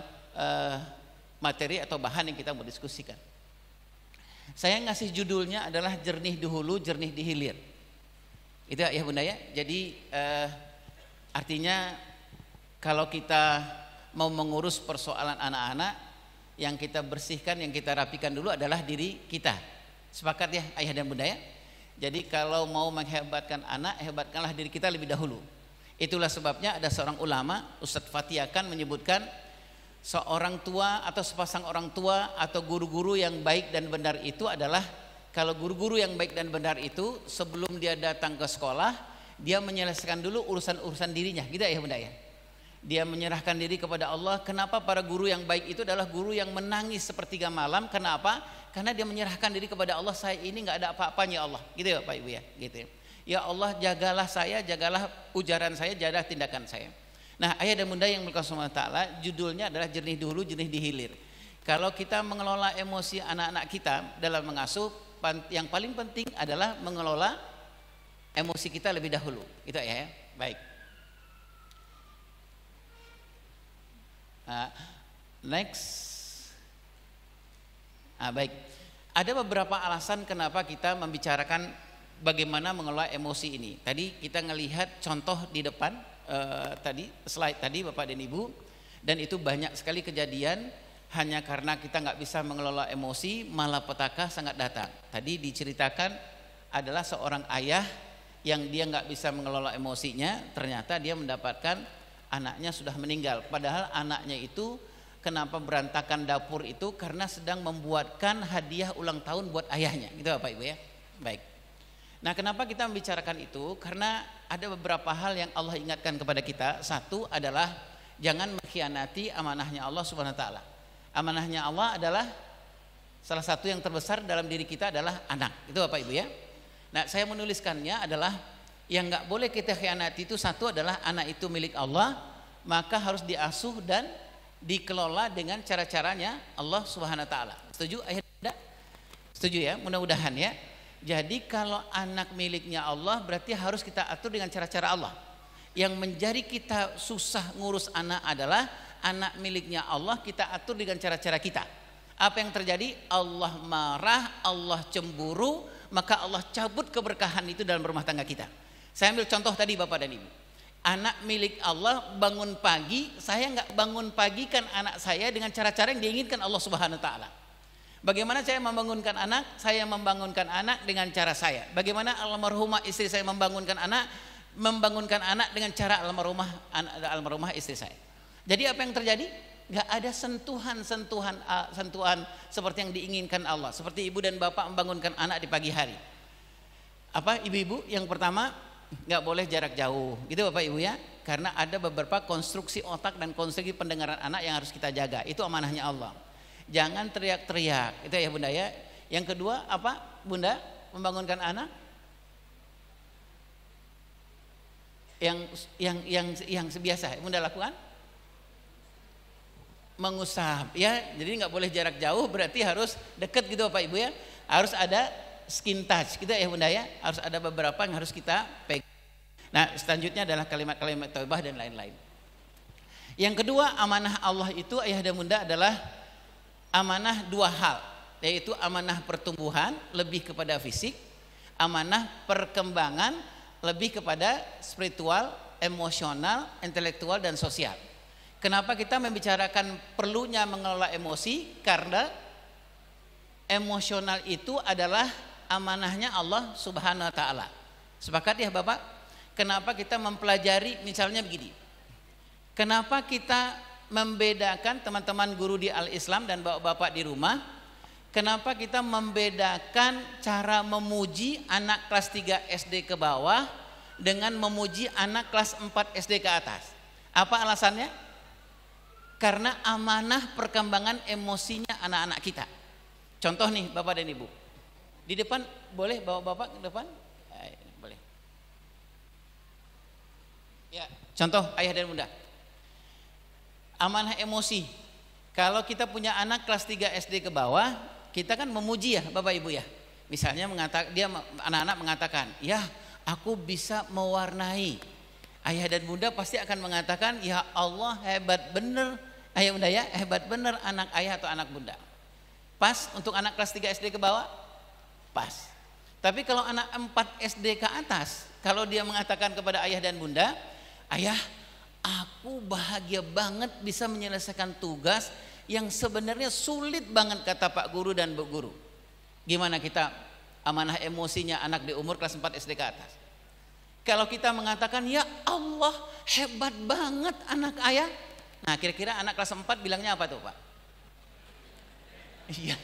materi atau bahan yang kita mau diskusikan. Saya ngasih judulnya adalah jernih di hulu, jernih di hilir. Itu ya bunda ya. Jadi artinya kalau kita mau mengurus persoalan anak-anak, yang kita bersihkan, yang kita rapikan dulu adalah diri kita. Sepakat ya ayah dan bunda ya. Jadi kalau mau menghebatkan anak, hebatkanlah diri kita lebih dahulu. Itulah sebabnya ada seorang ulama, Ustadz Fatiakan, menyebutkan seorang tua atau sepasang orang tua atau guru-guru yang baik dan benar itu adalah, kalau guru-guru yang baik dan benar itu sebelum dia datang ke sekolah, dia menyelesaikan dulu urusan-urusan dirinya, gitu ya bunda ya. Dia menyerahkan diri kepada Allah. Kenapa para guru yang baik itu adalah guru yang menangis sepertiga malam? Kenapa? Karena dia menyerahkan diri kepada Allah. Saya ini nggak ada apa-apanya Allah, gitu ya Pak Ibu ya, gitu ya. Ya Allah, jagalah saya, jagalah ujaran saya, jagalah tindakan saya. Nah, ayah dan bunda yang mulia Allah Ta'ala, judulnya adalah jernih dulu, jernih di hilir. Kalau kita mengelola emosi anak-anak kita dalam mengasuh, yang paling penting adalah mengelola emosi kita lebih dahulu. Itu ya. Baik. Nah, Next. Baik. Ada beberapa alasan kenapa kita membicarakan bagaimana mengelola emosi ini. Tadi kita ngelihat contoh di depan tadi slide tadi Bapak dan Ibu, dan itu banyak sekali kejadian hanya karena kita nggak bisa mengelola emosi, malapetaka sangat datang. Tadi diceritakan adalah seorang ayah yang dia nggak bisa mengelola emosinya, ternyata dia mendapatkan anaknya sudah meninggal. Padahal anaknya itu kenapa berantakan dapur itu karena sedang membuatkan hadiah ulang tahun buat ayahnya, gitu Bapak Ibu ya. Baik. Nah, kenapa kita membicarakan itu? Karena ada beberapa hal yang Allah ingatkan kepada kita. Satu adalah jangan mengkhianati amanahnya Allah Subhanahu wa taala. Amanahnya Allah adalah salah satu yang terbesar dalam diri kita adalah anak. Itu Bapak Ibu ya. Nah, saya menuliskannya adalah yang nggak boleh kita khianati itu satu adalah anak itu milik Allah, maka harus diasuh dan dikelola dengan cara-caranya Allah Subhanahu wa taala. Setuju ayah? Setuju ya? Mudah-mudahan ya. Jadi kalau anak miliknya Allah berarti harus kita atur dengan cara-cara Allah. Yang menjadi kita susah ngurus anak adalah anak miliknya Allah kita atur dengan cara-cara kita. Apa yang terjadi? Allah marah, Allah cemburu, maka Allah cabut keberkahan itu dalam rumah tangga kita. Saya ambil contoh tadi Bapak dan Ibu. Anak milik Allah bangun pagi, saya nggak bangun pagi kan anak saya dengan cara-cara yang diinginkan Allah Subhanahu wa taala. Bagaimana saya membangunkan anak? Saya membangunkan anak dengan cara saya. Bagaimana almarhumah istri saya membangunkan anak? Membangunkan anak dengan cara almarhumah istri saya. Jadi apa yang terjadi? Gak ada sentuhan seperti yang diinginkan Allah. Seperti ibu dan bapak membangunkan anak di pagi hari. Apa ibu-ibu? Yang pertama, gak boleh jarak jauh. Gitu Bapak Ibu ya. Karena ada beberapa konstruksi otak dan konstruksi pendengaran anak yang harus kita jaga. Itu amanahnya Allah. Jangan teriak-teriak. Itu ya Bunda ya. Yang kedua apa Bunda? Membangunkan anak yang biasa Bunda lakukan? Mengusap ya. Jadi nggak boleh jarak jauh, berarti harus dekat gitu Bapak Ibu ya. Harus ada skin touch gitu ya Bunda ya. Harus ada beberapa yang harus kita pegang. Nah, selanjutnya adalah kalimat-kalimat taubah dan lain-lain. Yang kedua, amanah Allah itu ayah dan Bunda adalah amanah dua hal, yaitu amanah pertumbuhan lebih kepada fisik, amanah perkembangan lebih kepada spiritual, emosional, intelektual dan sosial. Kenapa kita membicarakan perlunya mengelola emosi? Karena emosional itu adalah amanahnya Allah Subhanahu wa taala. Sepakat ya Bapak? Kenapa kita mempelajari misalnya begini? Kenapa kita membedakan teman-teman guru di Al-Islam dan bapak-bapak di rumah? Kenapa kita membedakan cara memuji anak kelas 3 SD ke bawah dengan memuji anak kelas 4 SD ke atas? Apa alasannya? Karena amanah perkembangan emosinya anak-anak kita. Contoh nih Bapak dan Ibu. Di depan boleh bawa Bapak ke depan? Boleh. Ya, contoh ayah dan bunda. Amanah emosi. Kalau kita punya anak kelas 3 SD ke bawah, kita kan memuji ya Bapak Ibu ya. Misalnya anak-anak mengatakan, "Ya, aku bisa mewarnai." Ayah dan bunda pasti akan mengatakan, "Ya Allah, hebat bener." Ayah bunda ya, hebat bener anak ayah atau anak bunda. Pas untuk anak kelas 3 SD ke bawah? Pas. Tapi kalau anak 4 SD ke atas, kalau dia mengatakan kepada ayah dan bunda, "Ayah, aku bahagia banget bisa menyelesaikan tugas yang sebenarnya sulit banget," kata Pak Guru dan Bu Guru. Gimana kita amanah emosinya anak di umur kelas 4 SD ke atas? Kalau kita mengatakan, "Ya Allah, hebat banget anak ayah." Nah, kira-kira anak kelas 4 bilangnya apa tuh, Pak? Iya.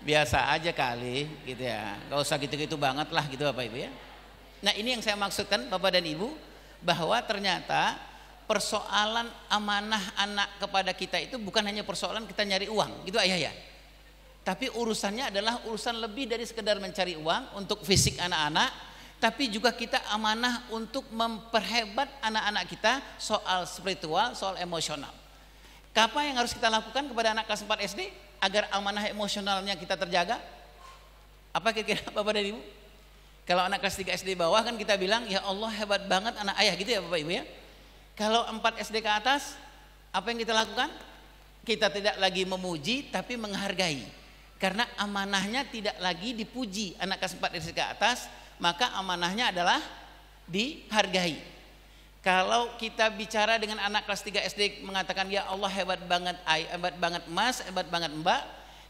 Biasa aja kali gitu ya. Gak usah gitu-gitu banget lah gitu Bapak Ibu ya. Nah, ini yang saya maksudkan Bapak dan Ibu, bahwa ternyata persoalan amanah anak kepada kita itu bukan hanya persoalan kita nyari uang, gitu ayah ya. Tapi urusannya adalah urusan lebih dari sekedar mencari uang untuk fisik anak-anak, tapi juga kita amanah untuk memperhebat anak-anak kita soal spiritual, soal emosional. Apa yang harus kita lakukan kepada anak kelas 4 SD agar amanah emosionalnya kita terjaga? Apa kira-kira Bapak dan Ibu? Kalau anak kelas 3 SD bawah kan kita bilang, "Ya Allah, hebat banget anak ayah," gitu ya Bapak Ibu ya. Kalau 4 SD ke atas, apa yang kita lakukan? Kita tidak lagi memuji tapi menghargai. Karena amanahnya tidak lagi dipuji. Anak kelas 4 SD ke atas, maka amanahnya adalah dihargai. Kalau kita bicara dengan anak kelas 3 SD mengatakan ya Allah hebat banget hebat banget Mas, hebat banget Mbak.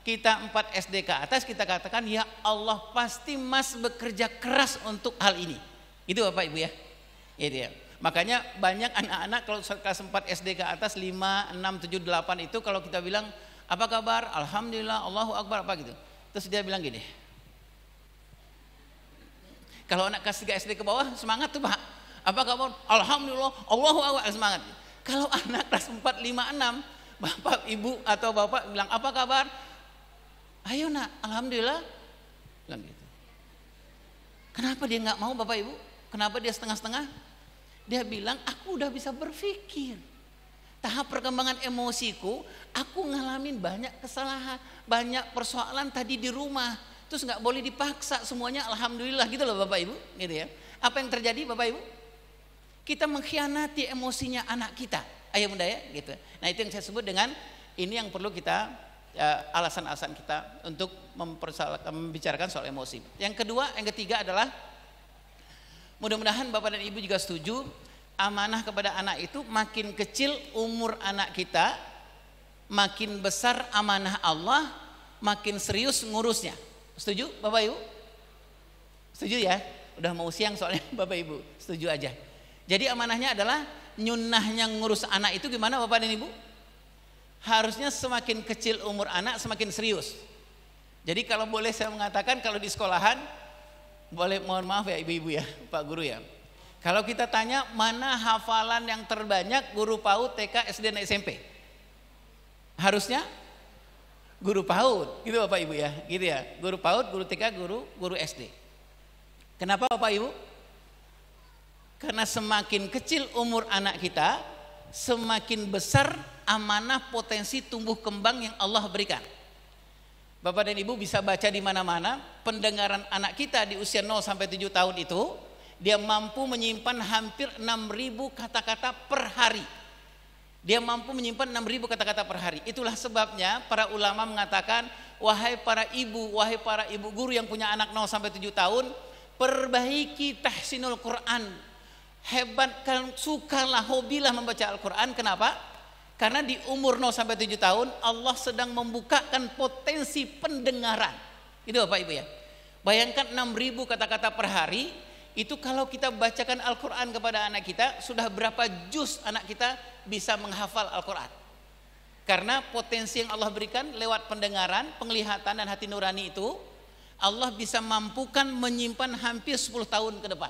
Kita 4 SD ke atas kita katakan ya Allah pasti Mas bekerja keras untuk hal ini. Itu Bapak Ibu ya. Itu ya. Makanya banyak anak-anak kalau kelas 4 SD ke atas 5, 6, 7, 8 itu kalau kita bilang apa kabar? Alhamdulillah, Allahu Akbar apa gitu. Terus dia bilang gini. Kalau anak kelas 3 SD ke bawah semangat tuh Pak. Apa kabar? Alhamdulillah, Allahu Akbar semangat. Kalau anak kelas 4, 5, 6 Bapak Ibu atau Bapak bilang apa kabar? Ayo nak, Alhamdulillah. Bilang gitu. Kenapa dia nggak mau Bapak Ibu? Kenapa dia setengah-setengah? Dia bilang aku udah bisa berpikir. Tahap perkembangan emosiku, aku ngalamin banyak kesalahan, banyak persoalan tadi di rumah. Terus nggak boleh dipaksa semuanya Alhamdulillah gitu loh Bapak Ibu, gitu ya. Apa yang terjadi Bapak Ibu? Kita mengkhianati emosinya anak kita, ayah bunda ya, gitu. Nah itu yang saya sebut dengan ini yang perlu kita alasan-alasan kita untuk membicarakan soal emosi. Yang kedua, yang ketiga adalah mudah-mudahan Bapak dan Ibu juga setuju, amanah kepada anak itu makin kecil umur anak kita, makin besar amanah Allah, makin serius ngurusnya. Setuju Bapak Ibu? Setuju ya? Udah mau siang soalnya Bapak Ibu, setuju aja. Jadi amanahnya adalah nyunnahnya ngurus anak itu gimana Bapak dan Ibu? Harusnya semakin kecil umur anak semakin serius. Jadi kalau boleh saya mengatakan kalau di sekolahan, boleh mohon maaf ya ibu-ibu ya, Pak Guru ya. Kalau kita tanya mana hafalan yang terbanyak guru PAUD, TK, SD dan SMP? Harusnya guru PAUD, gitu Bapak Ibu ya, gitu ya. Guru PAUD, guru TK, guru SD. Kenapa Bapak Ibu? Karena semakin kecil umur anak kita, semakin besar amanah potensi tumbuh kembang yang Allah berikan. Bapak dan Ibu bisa baca di mana-mana, pendengaran anak kita di usia 0 sampai 7 tahun itu, dia mampu menyimpan hampir 6.000 kata-kata per hari. Dia mampu menyimpan 6.000 kata-kata per hari. Itulah sebabnya para ulama mengatakan, wahai para ibu guru yang punya anak 0 sampai 7 tahun, perbaiki tahsinul Quran. Hebatkan, sukalah, hobilah membaca Al-Quran. Kenapa? Karena di umur 0 sampai 7 tahun Allah sedang membukakan potensi pendengaran. Itu Bapak Ibu ya. Bayangkan 6.000 kata-kata per hari. Itu kalau kita bacakan Al-Quran kepada anak kita, sudah berapa juz anak kita bisa menghafal Al-Quran. Karena potensi yang Allah berikan lewat pendengaran, penglihatan dan hati nurani itu, Allah bisa mampukan menyimpan hampir 10 tahun ke depan.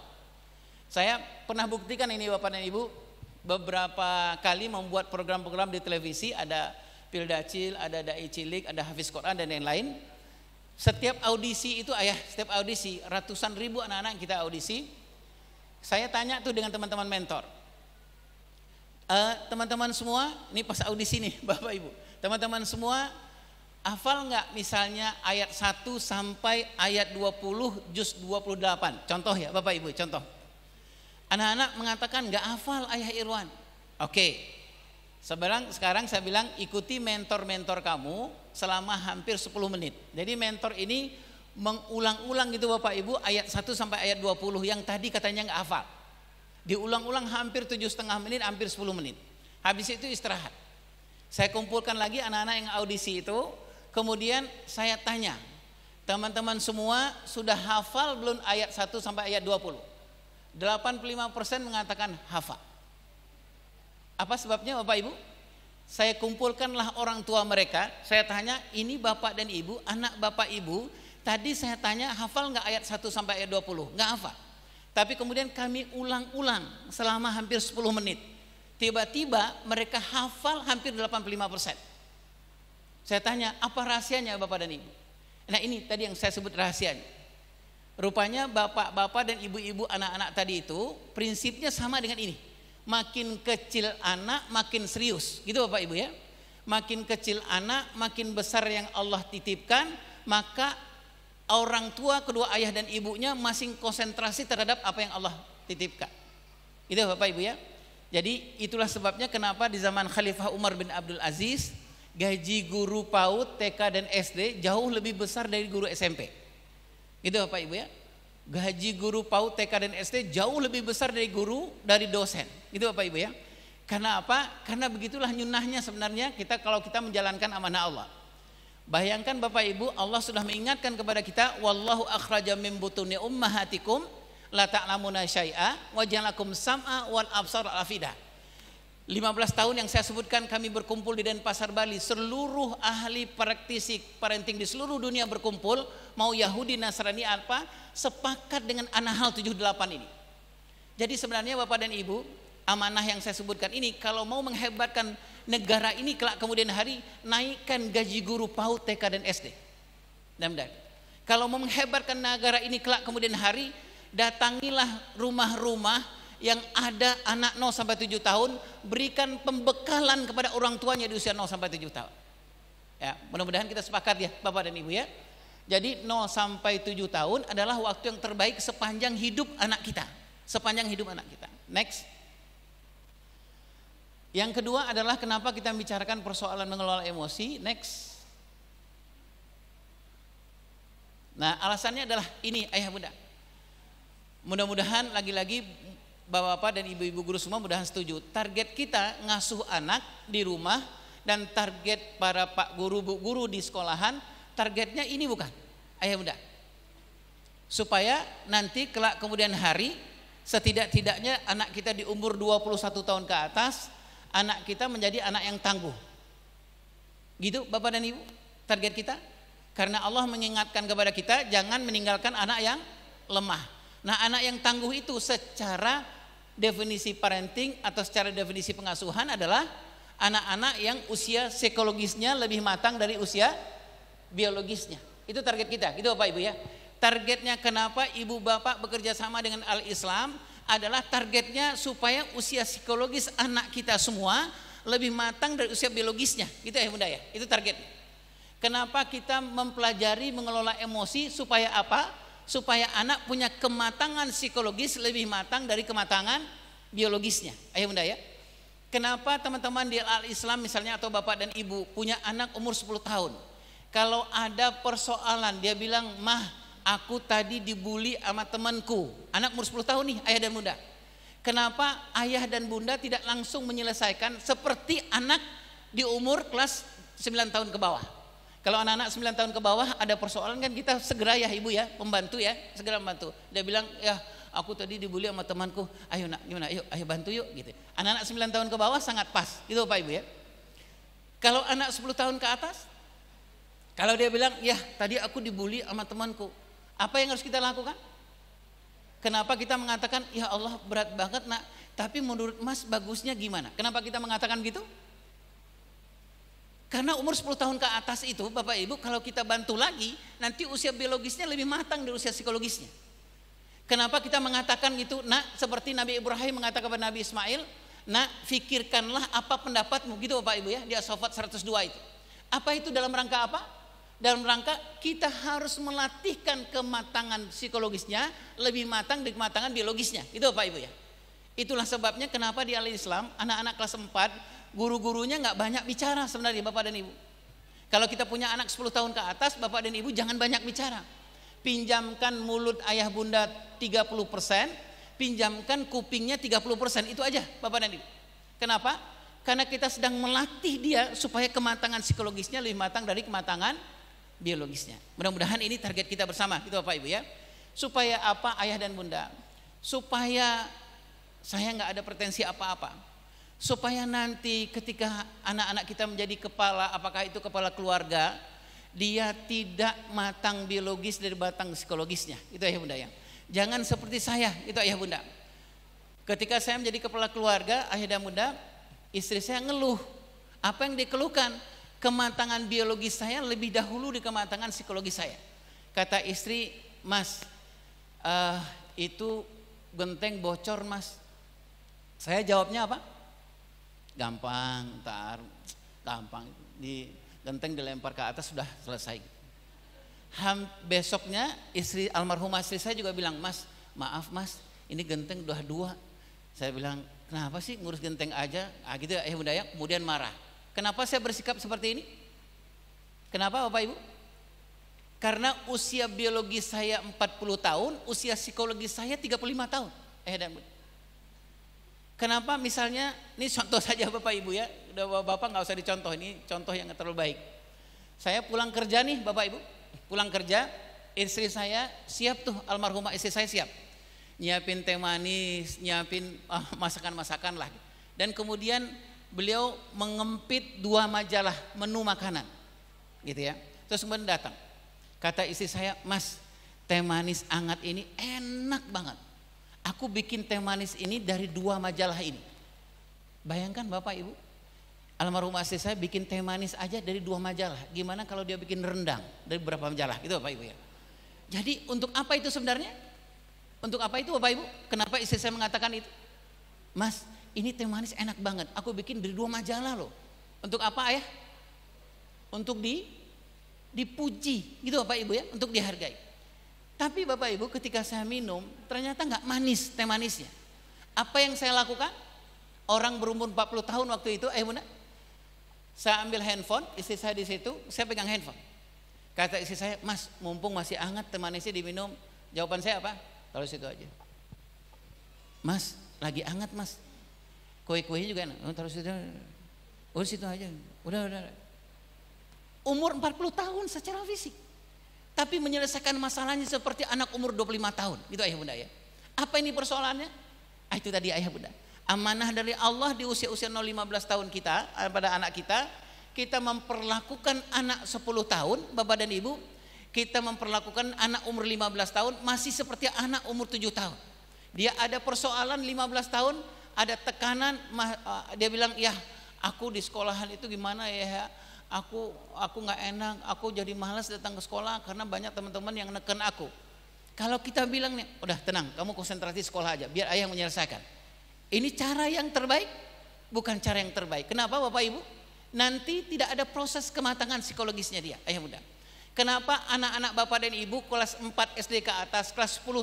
Saya pernah buktikan ini Bapak dan Ibu, beberapa kali membuat program-program di televisi, ada Pildacil, ada Dai Cilik, ada Hafiz Quran dan lain-lain. Setiap audisi itu setiap audisi ratusan ribu anak-anak kita audisi. Saya tanya tuh dengan teman-teman mentor. Teman-teman semua, ini pas audisi nih Bapak Ibu. Teman-teman semua hafal nggak misalnya ayat 1 sampai ayat 20 juz 28. Contoh ya Bapak Ibu, contoh. Anak-anak mengatakan nggak hafal Ayah Irwan. Oke. Sekarang saya bilang ikuti mentor-mentor kamu selama hampir 10 menit. Jadi mentor ini mengulang-ulang gitu Bapak Ibu ayat 1 sampai ayat 20 yang tadi katanya nggak hafal. Diulang-ulang hampir 7,5 menit, hampir 10 menit. Habis itu istirahat. Saya kumpulkan lagi anak-anak yang audisi itu, kemudian saya tanya, teman-teman semua sudah hafal belum ayat 1 sampai ayat 20? 85% mengatakan hafal. Apa sebabnya Bapak Ibu? Saya kumpulkanlah orang tua mereka, saya tanya, ini Bapak dan Ibu, anak Bapak Ibu, tadi saya tanya hafal nggak ayat 1 sampai ayat 20? Nggak hafal. Tapi kemudian kami ulang-ulang selama hampir 10 menit. Tiba-tiba mereka hafal hampir 85%. Saya tanya, apa rahasianya Bapak dan Ibu? Nah ini tadi yang saya sebut rahasianya. Rupanya bapak-bapak dan ibu-ibu anak-anak tadi itu prinsipnya sama dengan ini. Makin kecil anak makin serius, gitu Bapak Ibu ya. Makin kecil anak makin besar yang Allah titipkan, maka orang tua kedua ayah dan ibunya masing konsentrasi terhadap apa yang Allah titipkan. Itu Bapak Ibu ya. Jadi itulah sebabnya kenapa di zaman Khalifah Umar bin Abdul Aziz gaji guru PAUD, TK dan SD jauh lebih besar dari guru SMP. Gitu Bapak Ibu ya. Gaji guru PAUD, TK dan SD jauh lebih besar dari dosen. Gitu Bapak Ibu ya. Karena apa? Karena begitulah nyunahnya sebenarnya kalau kita menjalankan amanah Allah. Bayangkan Bapak Ibu, Allah sudah mengingatkan kepada kita, wallahu akhraja min butuni ummahatikum la ta'lamuna syai'a wa ja'alakum sam'a wal absara wal afida. 15 tahun yang saya sebutkan kami berkumpul di Denpasar Bali, seluruh ahli praktisi parenting di seluruh dunia berkumpul, mau Yahudi, Nasrani apa, sepakat dengan hal 78 ini. Jadi sebenarnya Bapak dan Ibu, amanah yang saya sebutkan ini, kalau mau menghebatkan negara ini kelak kemudian hari, naikkan gaji guru PAUD, TK dan SD. Dan kalau mau menghebatkan negara ini kelak kemudian hari, datangilah rumah-rumah yang ada anak 0 sampai 7 tahun, berikan pembekalan kepada orang tuanya di usia 0 sampai 7 tahun. Ya, mudah-mudahan kita sepakat ya Bapak dan Ibu ya. Jadi 0 sampai 7 tahun adalah waktu yang terbaik sepanjang hidup anak kita. Sepanjang hidup anak kita. Next. Yang kedua adalah kenapa kita bicarakan persoalan mengelola emosi. Next. Nah, alasannya adalah ini ayah bunda. Mudah-mudahan lagi-lagi Bapak-bapak dan ibu-ibu guru semua mudahan setuju. Target kita ngasuh anak di rumah dan target para pak guru, bu guru di sekolahan, targetnya ini bukan ayah bunda. Supaya nanti kelak kemudian hari setidak-tidaknya anak kita di umur 21 tahun ke atas, anak kita menjadi anak yang tangguh. Gitu Bapak dan Ibu, target kita. Karena Allah mengingatkan kepada kita jangan meninggalkan anak yang lemah. Nah, anak yang tangguh itu secara definisi parenting atau secara definisi pengasuhan adalah anak-anak yang usia psikologisnya lebih matang dari usia biologisnya. Itu target kita, gitu Bapak Ibu ya. Targetnya kenapa ibu bapak bekerja sama dengan Al-Islam adalah targetnya supaya usia psikologis anak kita semua lebih matang dari usia biologisnya. Gitu ya Bunda ya. Itu targetnya. Kenapa kita mempelajari mengelola emosi supaya apa? Supaya anak punya kematangan psikologis lebih matang dari kematangan biologisnya. Ayo bunda ya. Kenapa teman-teman di Al-Islam misalnya atau bapak dan ibu punya anak umur 10 tahun. Kalau ada persoalan dia bilang, mah aku tadi dibully sama temanku. Anak umur 10 tahun nih ayah dan bunda. Kenapa ayah dan bunda tidak langsung menyelesaikan seperti anak di umur kelas 9 tahun ke bawah. Kalau anak-anak 9 tahun ke bawah ada persoalan kan kita segera ya ibu ya, membantu ya, segera membantu. Dia bilang, ya aku tadi dibully sama temanku, ayo nak gimana, ayo bantu yuk gitu. Anak-anak 9 tahun ke bawah sangat pas, gitu Pak Ibu ya. Kalau anak 10 tahun ke atas, kalau dia bilang, ya tadi aku dibully sama temanku, apa yang harus kita lakukan? Kenapa kita mengatakan, ya Allah berat banget nak, tapi menurut mas bagusnya gimana? Kenapa kita mengatakan gitu? Karena umur 10 tahun ke atas itu Bapak Ibu kalau kita bantu lagi nanti usia biologisnya lebih matang dari usia psikologisnya. Kenapa kita mengatakan gitu? Nak, seperti Nabi Ibrahim mengatakan kepada Nabi Ismail, nak fikirkanlah apa pendapatmu gitu Bapak Ibu ya, di As-Saffat 102 itu. Apa itu dalam rangka apa? Dalam rangka kita harus melatihkan kematangan psikologisnya lebih matang dari kematangan biologisnya. Itu Bapak Ibu ya. Itulah sebabnya kenapa di Al-Islam anak-anak kelas 4 guru-gurunya nggak banyak bicara sebenarnya Bapak dan Ibu. Kalau kita punya anak 10 tahun ke atas, Bapak dan Ibu jangan banyak bicara. Pinjamkan mulut ayah bunda 30%, pinjamkan kupingnya 30%, itu aja Bapak dan Ibu. Kenapa? Karena kita sedang melatih dia supaya kematangan psikologisnya lebih matang dari kematangan biologisnya. Mudah-mudahan ini target kita bersama, gitu Bapak Ibu ya. Supaya apa ayah dan bunda? Supaya saya nggak ada pretensi apa-apa. Supaya nanti ketika anak-anak kita menjadi kepala, apakah itu kepala keluarga, dia tidak matang biologis dari batang psikologisnya. Itu ayah bunda ya. Jangan seperti saya, itu ayah bunda. Ketika saya menjadi kepala keluarga, ayah dan bunda, istri saya ngeluh. Apa yang dikeluhkan? Kematangan biologis saya lebih dahulu dari kematangan psikologis saya. Kata istri, mas, itu genteng bocor mas. Saya jawabnya apa? Gampang, gampang, di genteng dilempar ke atas sudah selesai. Besoknya istri almarhumah istri saya juga bilang, mas maaf mas, ini genteng udah 2. Saya bilang, kenapa sih ngurus genteng aja? Gitu ya bunda ya. Kemudian marah. Kenapa saya bersikap seperti ini? Kenapa Bapak Ibu? Karena usia biologis saya 40 tahun, usia psikologis saya 35 tahun. Dan Bunda. Kenapa misalnya, ini contoh saja Bapak Ibu ya, udah Bapak nggak usah dicontoh, ini contoh yang terlalu baik. Saya pulang kerja nih Bapak Ibu, pulang kerja, istri saya siap tuh, almarhumah istri saya siap, nyiapin teh manis, nyiapin masakan-masakan lah. Dan kemudian beliau mengempit 2 majalah menu makanan, gitu ya. Terus kemudian datang, kata istri saya, Mas, teh manis hangat ini enak banget. Aku bikin teh manis ini dari 2 majalah ini. Bayangkan Bapak Ibu, almarhumah istri saya bikin teh manis aja dari 2 majalah. Gimana kalau dia bikin rendang dari berapa majalah? Itu Bapak Ibu ya. Jadi untuk apa itu sebenarnya? Untuk apa itu Bapak Ibu? Kenapa istri saya mengatakan itu? Mas, ini teh manis enak banget. Aku bikin dari 2 majalah loh. Untuk apa Ayah? Untuk dipuji, gitu Bapak Ibu ya, untuk dihargai. Tapi Bapak Ibu ketika saya minum ternyata nggak manis teh manisnya. Apa yang saya lakukan? Orang berumur 40 tahun waktu itu, Bunda, saya ambil handphone, istri saya di situ, saya pegang handphone. Kata istri saya, Mas, mumpung masih hangat teh manisnya diminum. Jawaban saya apa? Taruh situ aja. Mas, lagi hangat Mas. Kue-kuenya juga enak. Taruh situ. Oh situ aja. Udah. Umur 40 tahun secara fisik. Tapi menyelesaikan masalahnya seperti anak umur 25 tahun. Itu Ayah Bunda ya. Apa ini persoalannya? Itu tadi Ayah Bunda. Amanah dari Allah di usia-usia 0-15 tahun kita, pada anak kita memperlakukan anak 10 tahun, Bapak dan Ibu, kita memperlakukan anak umur 15 tahun masih seperti anak umur 7 tahun. Dia ada persoalan 15 tahun, ada tekanan, dia bilang, ya aku di sekolahan itu gimana ya, aku nggak enak, aku jadi malas datang ke sekolah karena banyak teman-teman yang neken aku. Kalau kita bilang nih, udah tenang, kamu konsentrasi sekolah aja, biar ayah menyelesaikan. Ini cara yang terbaik? Bukan cara yang terbaik. Kenapa Bapak Ibu? Nanti tidak ada proses kematangan psikologisnya dia, ayah muda. Kenapa anak-anak Bapak dan Ibu kelas 4 SD ke atas, kelas 10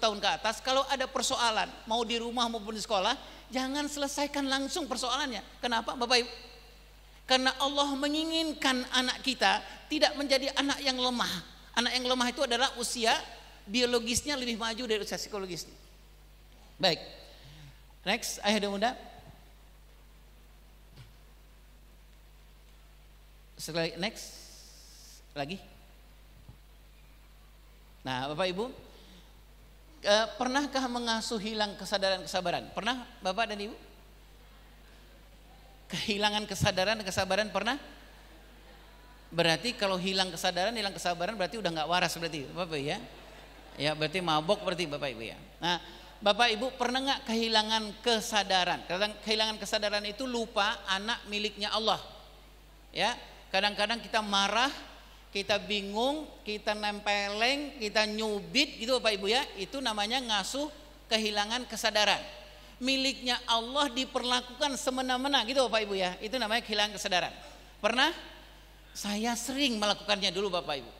tahun ke atas, kalau ada persoalan, mau di rumah maupun di sekolah, jangan selesaikan langsung persoalannya. Kenapa Bapak Ibu? Karena Allah menginginkan anak kita tidak menjadi anak yang lemah. Anak yang lemah itu adalah usia biologisnya lebih maju dari usia psikologisnya. Baik. Next, ayah dan bunda. Next. Lagi. Nah, Bapak Ibu, pernahkah mengasuh hilang kesadaran-kesabaran? Pernah Bapak dan Ibu? Kehilangan kesadaran dan kesabaran pernah? Berarti kalau hilang kesadaran, hilang kesabaran berarti udah nggak waras berarti, Bapak ya? Ya berarti mabok berarti Bapak Ibu ya. Nah, Bapak Ibu pernah nggak kehilangan kesadaran? Kadang kehilangan kesadaran itu lupa anak miliknya Allah. Ya, kadang-kadang kita marah, kita bingung, kita nempeleng, kita nyubit gitu Bapak Ibu ya. Itu namanya ngasuh kehilangan kesadaran. Miliknya Allah diperlakukan semena-mena gitu Bapak Ibu ya. Itu namanya kehilangan kesadaran. Pernah? Saya sering melakukannya dulu Bapak Ibu.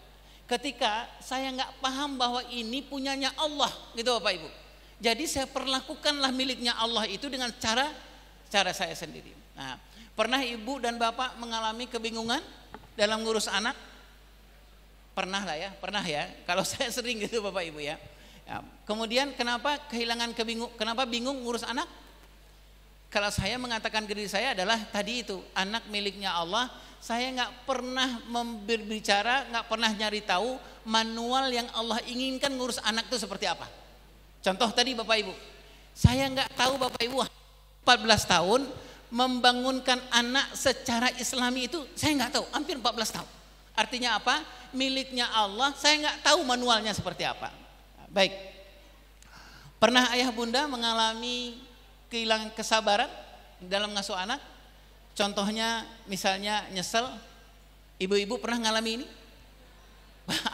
Ketika saya nggak paham bahwa ini punyanya Allah gitu Bapak Ibu. Jadi saya perlakukanlah miliknya Allah itu dengan cara saya sendiri. Nah, pernah Ibu dan Bapak mengalami kebingungan dalam ngurus anak? Pernah lah ya, pernah ya. Kalau saya sering gitu Bapak Ibu ya. Ya, kemudian kenapa kenapa bingung ngurus anak? Kalau saya mengatakan ke diri saya adalah tadi itu, anak miliknya Allah, saya nggak pernah berbicara, nggak pernah nyari tahu manual yang Allah inginkan ngurus anak itu seperti apa. Contoh tadi Bapak Ibu, saya nggak tahu Bapak Ibu 14 tahun membangunkan anak secara Islami itu saya nggak tahu, hampir 14 tahun. Artinya apa? Miliknya Allah, saya nggak tahu manualnya seperti apa. Baik, pernah ayah bunda mengalami kehilangan kesabaran dalam ngasuh anak? Contohnya misalnya nyesel, ibu-ibu pernah ngalami ini?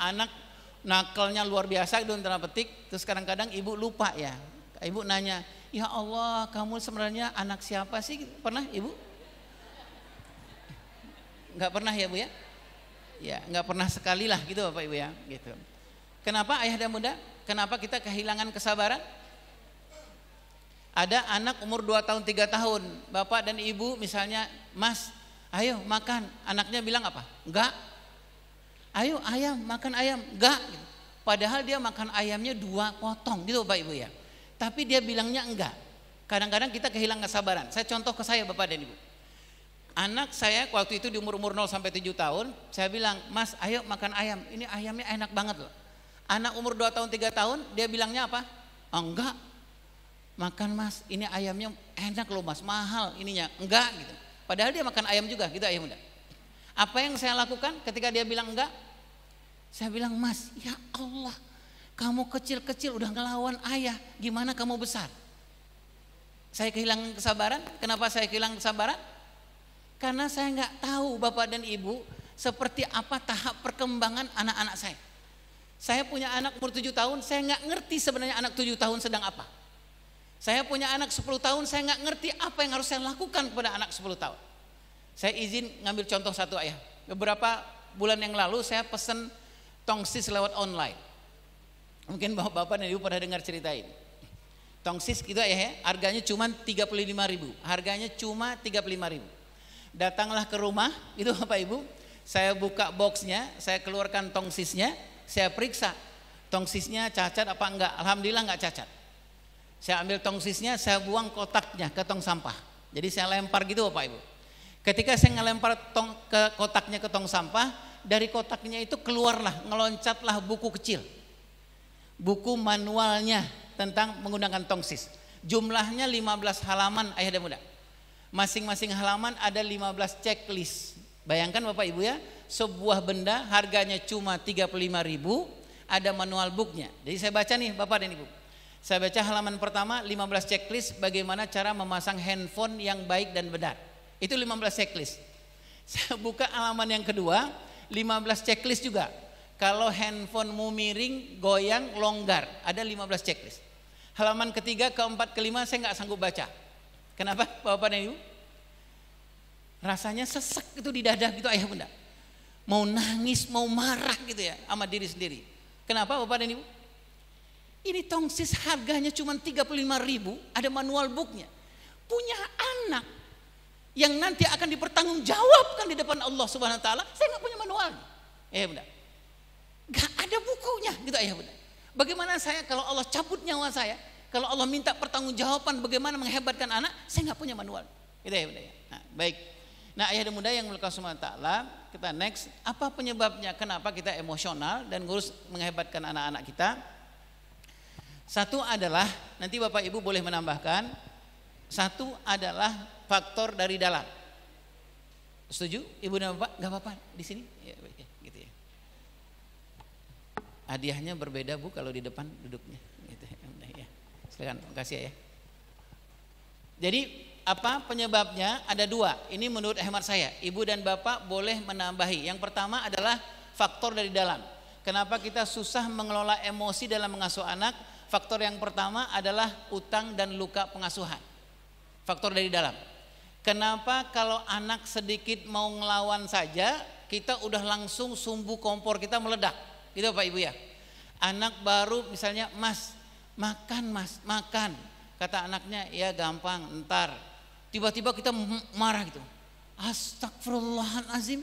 Anak nakalnya luar biasa dalam tanda petik, terus kadang-kadang ibu lupa ya. Ibu nanya, ya Allah kamu sebenarnya anak siapa sih? Pernah ibu? Nggak pernah ya bu ya? Ya nggak pernah sekali lah gitu Bapak Ibu ya gitu. Kenapa ayah dan bunda? Kenapa kita kehilangan kesabaran? Ada anak umur 2 tahun 3 tahun, bapak dan ibu misalnya, Mas Ayo makan. Anaknya bilang apa? Enggak. Ayo ayam, makan ayam. Enggak. Gitu. Padahal dia makan ayamnya 2 potong gitu Bapak Ibu ya. Tapi dia bilangnya enggak. Kadang-kadang kita kehilangan kesabaran. Saya contoh ke saya Bapak dan Ibu. Anak saya waktu itu di umur 0 sampai 7 tahun, saya bilang, "Mas, ayo makan ayam. Ini ayamnya enak banget loh." Anak umur 2 tahun, 3 tahun, dia bilangnya apa? Enggak. Makan Mas, ini ayamnya enak loh Mas, mahal ininya. Enggak gitu. Padahal dia makan ayam juga gitu ayam muda. Apa yang saya lakukan ketika dia bilang enggak? Saya bilang, "Mas, ya Allah, kamu kecil-kecil udah ngelawan ayah, gimana kamu besar?" Saya kehilangan kesabaran. Kenapa saya kehilangan kesabaran? Karena saya nggak tahu Bapak dan Ibu seperti apa tahap perkembangan anak-anak saya. Saya punya anak umur 7 tahun, saya nggak ngerti sebenarnya anak 7 tahun sedang apa. Saya punya anak 10 tahun, saya nggak ngerti apa yang harus saya lakukan kepada anak 10 tahun. Saya izin ngambil contoh satu ayah. Beberapa bulan yang lalu saya pesen tongsis lewat online. Mungkin Bapak dan Ibu pernah dengar cerita ini. Tongsis gitu ya, harganya cuma 35.000. Harganya cuma 35.000. Datanglah ke rumah, gitu Bapak Ibu. Saya buka boxnya, saya keluarkan tongsisnya, saya periksa tongsisnya cacat apa enggak. Alhamdulillah enggak cacat. Saya ambil tongsisnya, saya buang kotaknya ke tong sampah. Jadi saya lempar gitu Bapak Ibu. Ketika saya ngelempar ke kotaknya ke tong sampah, dari kotaknya itu keluarlah, ngeloncatlah buku kecil. Buku manualnya tentang menggunakan tongsis. Jumlahnya 15 halaman ayah dan bunda. Masing-masing halaman ada 15 checklist. Bayangkan Bapak Ibu ya, sebuah benda harganya cuma 35.000, ada manual booknya. Jadi saya baca nih Bapak dan Ibu. Saya baca halaman pertama 15 checklist bagaimana cara memasang handphone yang baik dan benar. Itu 15 checklist. Saya buka halaman yang kedua, 15 checklist juga. Kalau handphonemu miring, goyang, longgar, ada 15 checklist. Halaman ketiga, keempat, kelima saya nggak sanggup baca. Kenapa Bapak dan Ibu? Rasanya sesek itu di dada gitu ayah bunda. Mau nangis, mau marah gitu ya sama diri sendiri. Kenapa Bapak dan Ibu? Ini tongsis harganya cuma 35.000, ada manual booknya. Punya anak yang nanti akan dipertanggungjawabkan di depan Allah Subhanahu Wa Taala. Saya nggak punya manualnya, ayah bunda. Gak ada bukunya gitu ayah bunda. Bagaimana saya kalau Allah cabut nyawa saya? Kalau Allah minta pertanggungjawaban bagaimana menghebatkan anak, saya nggak punya manual. Gitu ya bunda ya. Nah, baik. Nah ayah dan bunda yang mulia Subhanahu Wa Taala, kita next. Apa penyebabnya? Kenapa kita emosional dan ngurus menghebatkan anak-anak kita? Satu adalah, nanti Bapak Ibu boleh menambahkan. Satu adalah faktor dari dalam. Setuju? Ibu dan Bapak? Gak apa-apa di sini. Ya, gitu ya. Hadiahnya berbeda Bu kalau di depan duduknya. Gitu ya. Silakan, makasih ya. Jadi apa penyebabnya? Ada 2. Ini menurut hemat saya. Ibu dan Bapak boleh menambahi. Yang pertama adalah faktor dari dalam. Kenapa kita susah mengelola emosi dalam mengasuh anak? Faktor yang pertama adalah utang dan luka pengasuhan. Faktor dari dalam. Kenapa kalau anak sedikit mau ngelawan saja, kita udah langsung sumbu kompor kita meledak. Gitu Pak Ibu ya. Anak baru misalnya, "Mas, makan Mas, makan." Kata anaknya, "Ya gampang, ntar." Tiba-tiba kita marah gitu. "Astagfirullahaladzim,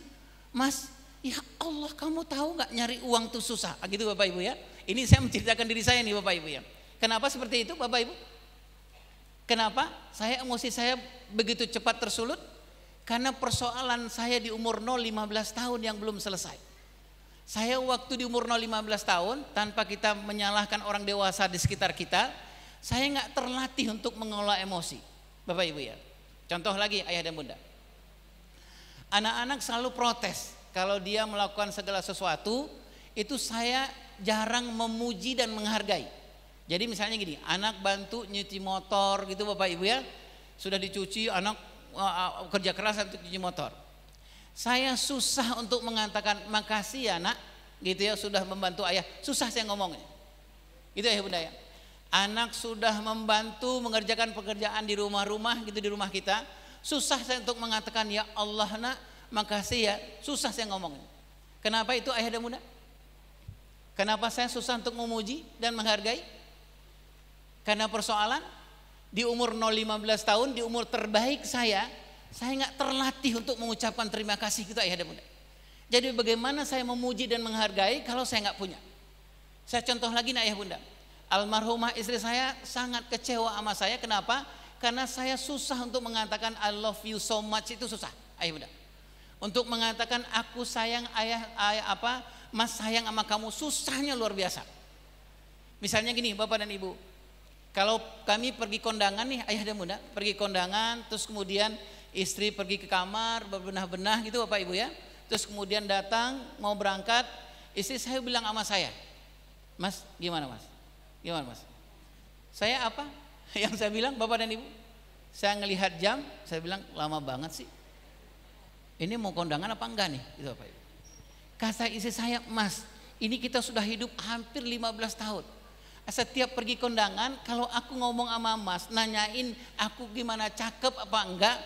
Mas, ya Allah kamu tahu gak nyari uang tuh susah." Gitu Bapak Ibu ya. Ini saya menceritakan diri saya nih Bapak Ibu ya. Kenapa seperti itu Bapak Ibu? Kenapa emosi saya begitu cepat tersulut? Karena persoalan saya di umur 0-15 tahun yang belum selesai. Saya waktu di umur 0-15 tahun, tanpa kita menyalahkan orang dewasa di sekitar kita, saya nggak terlatih untuk mengelola emosi. Bapak Ibu ya. Contoh lagi ayah dan bunda. Anak-anak selalu protes kalau dia melakukan segala sesuatu, itu saya jarang memuji dan menghargai. Jadi misalnya gini, anak bantu nyuci motor gitu Bapak Ibu ya, sudah dicuci, anak kerja keras untuk cuci motor. Saya susah untuk mengatakan makasih ya nak, gitu ya sudah membantu ayah. Susah saya ngomongnya, gitu ya bunda ya. Anak sudah membantu mengerjakan pekerjaan di rumah-rumah gitu, di rumah kita. Susah saya untuk mengatakan ya Allah nak, makasih ya. Susah saya ngomongnya. Kenapa itu ayah dan bunda? Kenapa saya susah untuk memuji dan menghargai? Karena persoalan di umur 0-15 tahun, di umur terbaik saya Saya nggak terlatih untuk mengucapkan terima kasih gitu ayah dan bunda. Jadi bagaimana saya memuji dan menghargai kalau saya nggak punya? Saya contoh lagi nih ayah bunda. Almarhumah istri saya sangat kecewa sama saya. Kenapa? Karena saya susah untuk mengatakan I love you so much, itu susah ayah bunda. Untuk mengatakan aku sayang ayah mas sayang sama kamu, susahnya luar biasa. Misalnya gini bapak dan ibu, kalau kami pergi kondangan nih ayah dan bunda, pergi kondangan terus kemudian istri pergi ke kamar berbenah-benah gitu bapak ibu ya. Terus kemudian datang mau berangkat, istri saya bilang sama saya, mas gimana mas? Gimana mas? Saya apa? Yang saya bilang bapak dan ibu, saya ngelihat jam, saya bilang lama banget sih. Ini mau kondangan apa enggak nih? Gitu bapak ibu. Kata istri saya, mas ini kita sudah hidup hampir 15 tahun. Setiap pergi kondangan, kalau aku ngomong sama mas, nanyain aku gimana cakep apa enggak,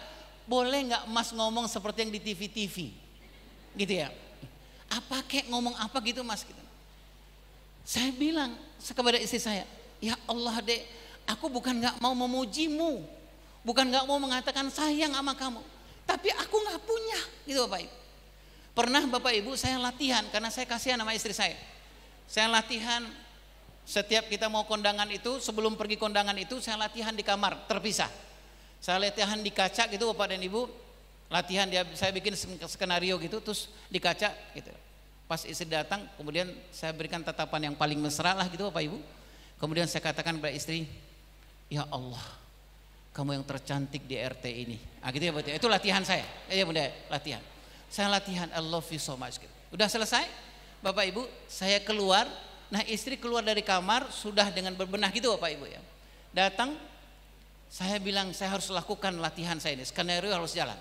boleh enggak mas ngomong seperti yang di TV-TV? Gitu ya. Apa kek ngomong apa gitu mas? Gitu. Saya bilang kepada istri saya, ya Allah dek, aku bukan enggak mau memujimu, bukan enggak mau mengatakan sayang sama kamu, tapi aku enggak punya, gitu bapak ibu. Pernah bapak ibu saya latihan, karena saya kasihan sama istri saya. Saya latihan. Setiap kita mau kondangan itu, sebelum pergi kondangan itu saya latihan di kamar terpisah. Saya latihan di kaca gitu bapak dan ibu. Latihan saya bikin skenario gitu, terus di kaca gitu. Pas istri datang, kemudian saya berikan tatapan yang paling mesra lah gitu bapak ibu. Kemudian saya katakan kepada istri, ya Allah, kamu yang tercantik di RT ini. Gitu ya bapak. Itu latihan saya. Ya bunda, latihan. Saya latihan I love you so much gitu. Udah selesai bapak ibu, saya keluar. Nah istri keluar dari kamar sudah dengan berbenah gitu bapak ibu ya. Datang, saya bilang saya harus lakukan latihan saya ini, skenario harus jalan.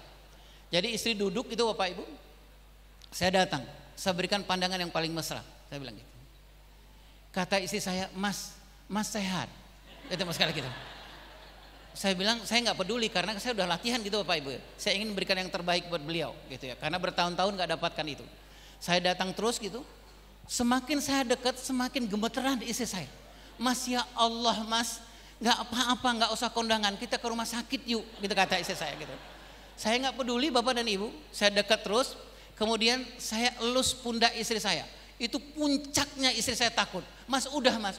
Jadi istri duduk itu bapak ibu, saya datang, saya berikan pandangan yang paling mesra, saya bilang gitu. Kata istri saya, mas sehat, itu mas sekali gitu. Saya bilang saya nggak peduli karena saya udah latihan gitu bapak ibu. Saya ingin memberikan yang terbaik buat beliau gitu ya, karena bertahun-tahun nggak dapatkan itu. Saya datang terus gitu. Semakin saya dekat, semakin gemeteran di istri saya. Mas ya Allah mas, nggak apa-apa, nggak usah kondangan, kita ke rumah sakit yuk, gitu kata istri saya gitu. Saya nggak peduli bapak dan ibu, saya dekat terus. Kemudian saya elus pundak istri saya. Itu puncaknya istri saya takut. Mas udah mas,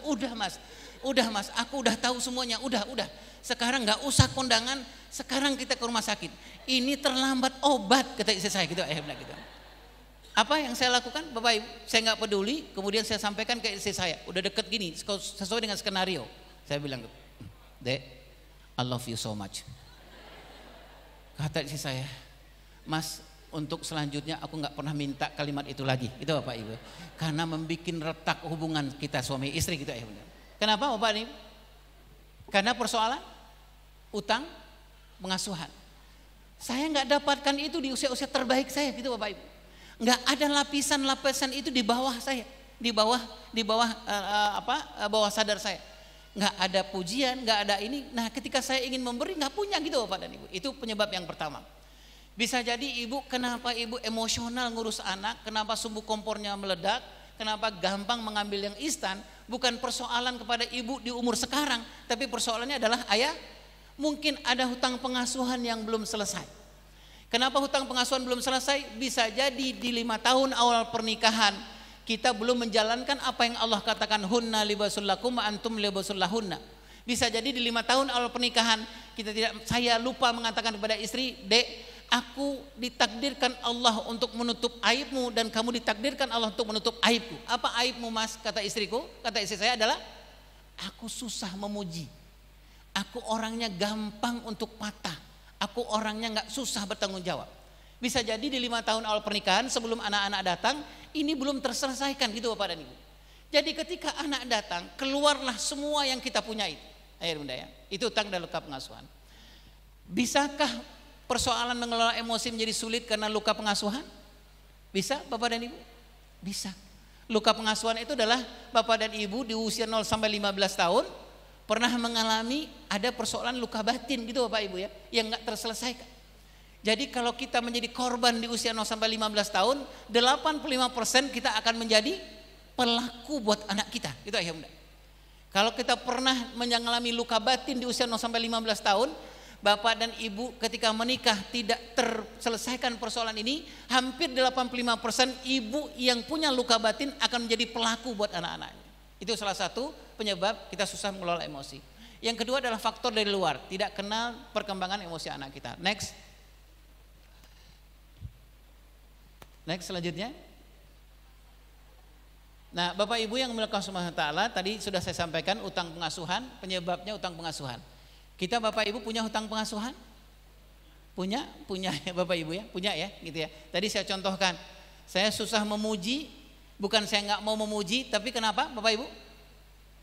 aku udah tahu semuanya, udah. Sekarang nggak usah kondangan, sekarang kita ke rumah sakit. Ini terlambat obat, kata istri saya gitu, gitu. Apa yang saya lakukan bapak ibu? Saya nggak peduli. Kemudian saya sampaikan ke istri saya, udah deket gini, sesuai dengan skenario. Saya bilang, dek, I love you so much. Kata istri saya, mas untuk selanjutnya aku nggak pernah minta kalimat itu lagi, itu bapak ibu, karena membuat retak hubungan kita suami istri gitu ya. Kenapa bapak ibu? Karena persoalan utang pengasuhan. Saya nggak dapatkan itu di usia-usia terbaik saya gitu bapak ibu. Nggak ada lapisan-lapisan itu di bawah saya, di bawah sadar saya. Nggak ada pujian, nggak ada ini. Nah ketika saya ingin memberi nggak punya gitu bapak dan ibu. Itu penyebab yang pertama. Bisa jadi ibu, kenapa ibu emosional ngurus anak, kenapa sumbu kompornya meledak, kenapa gampang mengambil yang instan. Bukan persoalan kepada ibu di umur sekarang, tapi persoalannya adalah ayah, mungkin ada hutang pengasuhan yang belum selesai. Kenapa hutang pengasuhan belum selesai? Bisa jadi di 5 tahun awal pernikahan kita belum menjalankan apa yang Allah katakan, hunna libasul lakum wa antum libasul lahunna. Bisa jadi di 5 tahun awal pernikahan saya lupa mengatakan kepada istri, dek, aku ditakdirkan Allah untuk menutup aibmu dan kamu ditakdirkan Allah untuk menutup aibku. Apa aibmu mas? Kata istriku, kata istri saya adalah, aku susah memuji, aku orangnya gampang untuk patah, aku orangnya nggak susah bertanggung jawab. Bisa jadi di 5 tahun awal pernikahan sebelum anak-anak datang, ini belum terselesaikan gitu bapak dan ibu. Jadi ketika anak datang, keluarlah semua yang kita punya itu. Ayo bunda ya, itu hutang dan luka pengasuhan. Bisakah persoalan mengelola emosi menjadi sulit karena luka pengasuhan? Bisa bapak dan ibu? Bisa. Luka pengasuhan itu adalah bapak dan ibu di usia 0 sampai 15 tahun pernah mengalami ada persoalan luka batin gitu bapak ibu ya, yang nggak terselesaikan. Jadi kalau kita menjadi korban di usia 0 sampai 15 tahun, 85% kita akan menjadi pelaku buat anak kita. Gitu ya bunda. Kalau kita pernah mengalami luka batin di usia 0 sampai 15 tahun, Bapak dan Ibu ketika menikah tidak terselesaikan persoalan ini, hampir 85% ibu yang punya luka batin akan menjadi pelaku buat anak-anaknya. Itu salah satu penyebab kita susah mengelola emosi. Yang kedua adalah faktor dari luar, tidak kenal perkembangan emosi anak kita. Next selanjutnya. Nah, Bapak Ibu yang dimuliakan Allah Subhanahu wa taala, tadi sudah saya sampaikan utang pengasuhan, penyebabnya utang pengasuhan. Kita Bapak Ibu punya hutang pengasuhan? Punya ya Bapak Ibu ya, punya ya, gitu ya. Tadi saya contohkan, saya susah memuji, bukan saya nggak mau memuji, tapi kenapa Bapak Ibu?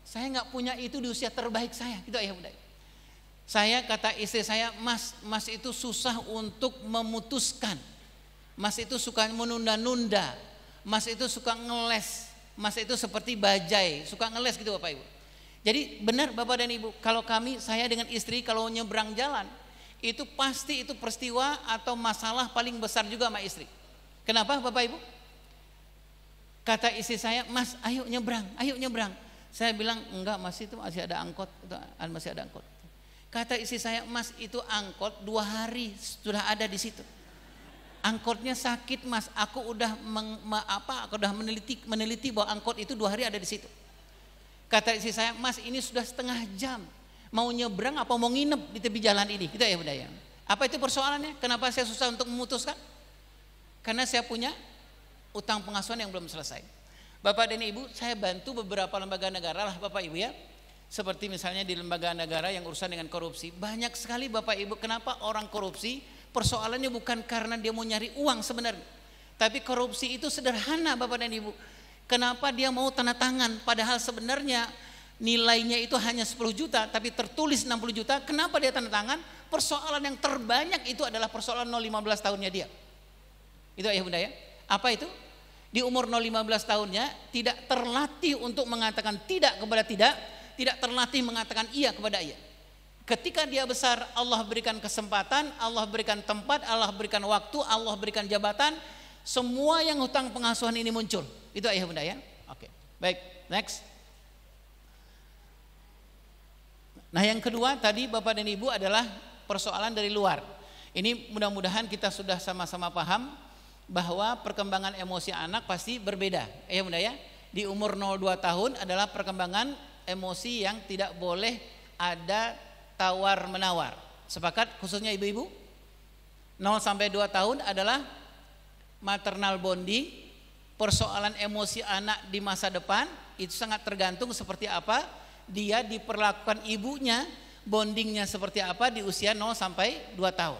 Saya nggak punya itu di usia terbaik saya, gitu ya Bunda. Saya kata istri saya, Mas itu susah untuk memutuskan, Mas itu suka menunda-nunda, Mas itu suka ngeles, Mas itu seperti bajai, suka ngeles gitu Bapak Ibu. Jadi benar Bapak dan Ibu, kalau saya dengan istri kalau nyebrang jalan, itu pasti itu peristiwa atau masalah paling besar juga sama istri. Kenapa Bapak Ibu? Kata istri saya, Mas ayo nyebrang. Saya bilang enggak Mas, itu masih ada angkot, masih ada angkot. Kata istri saya, Mas itu angkot 2 hari sudah ada di situ. Angkotnya sakit Mas, aku udah meneliti bahwa angkot itu 2 hari ada di situ. Kata istri saya, Mas ini sudah setengah jam, mau nyebrang apa mau nginep di tepi jalan ini, gitu ya Bunda ya. Apa itu persoalannya? Kenapa saya susah untuk memutuskan? Karena saya punya utang pengasuhan yang belum selesai. Bapak dan Ibu, saya bantu beberapa lembaga negara lah Bapak Ibu ya. Seperti misalnya di lembaga negara yang urusan dengan korupsi. Banyak sekali Bapak Ibu, kenapa orang korupsi? Persoalannya bukan karena dia mau nyari uang sebenarnya. Tapi korupsi itu sederhana Bapak dan Ibu. Kenapa dia mau tanda tangan padahal sebenarnya nilainya itu hanya 10 juta tapi tertulis 60 juta. Kenapa dia tanda tangan? Persoalan yang terbanyak itu adalah persoalan 0-15 tahunnya dia. Itu ya Bunda ya. Apa itu? Di umur 0-15 tahunnya tidak terlatih untuk mengatakan tidak kepada tidak terlatih mengatakan iya kepada iya. Ketika dia besar, Allah berikan kesempatan, Allah berikan tempat, Allah berikan waktu, Allah berikan jabatan, semua yang hutang pengasuhan ini muncul. Itu ayah Bunda ya. Oke. Baik, next. Nah, yang kedua tadi Bapak dan Ibu adalah persoalan dari luar. Ini mudah-mudahan kita sudah sama-sama paham bahwa perkembangan emosi anak pasti berbeda. Ayah Bunda ya. Di umur 0-2 tahun adalah perkembangan emosi yang tidak boleh ada tawar-menawar. Sepakat khususnya ibu-ibu? 0-2 tahun adalah maternal bonding. Persoalan emosi anak di masa depan itu sangat tergantung seperti apa dia diperlakukan ibunya, bondingnya seperti apa di usia 0-2 tahun.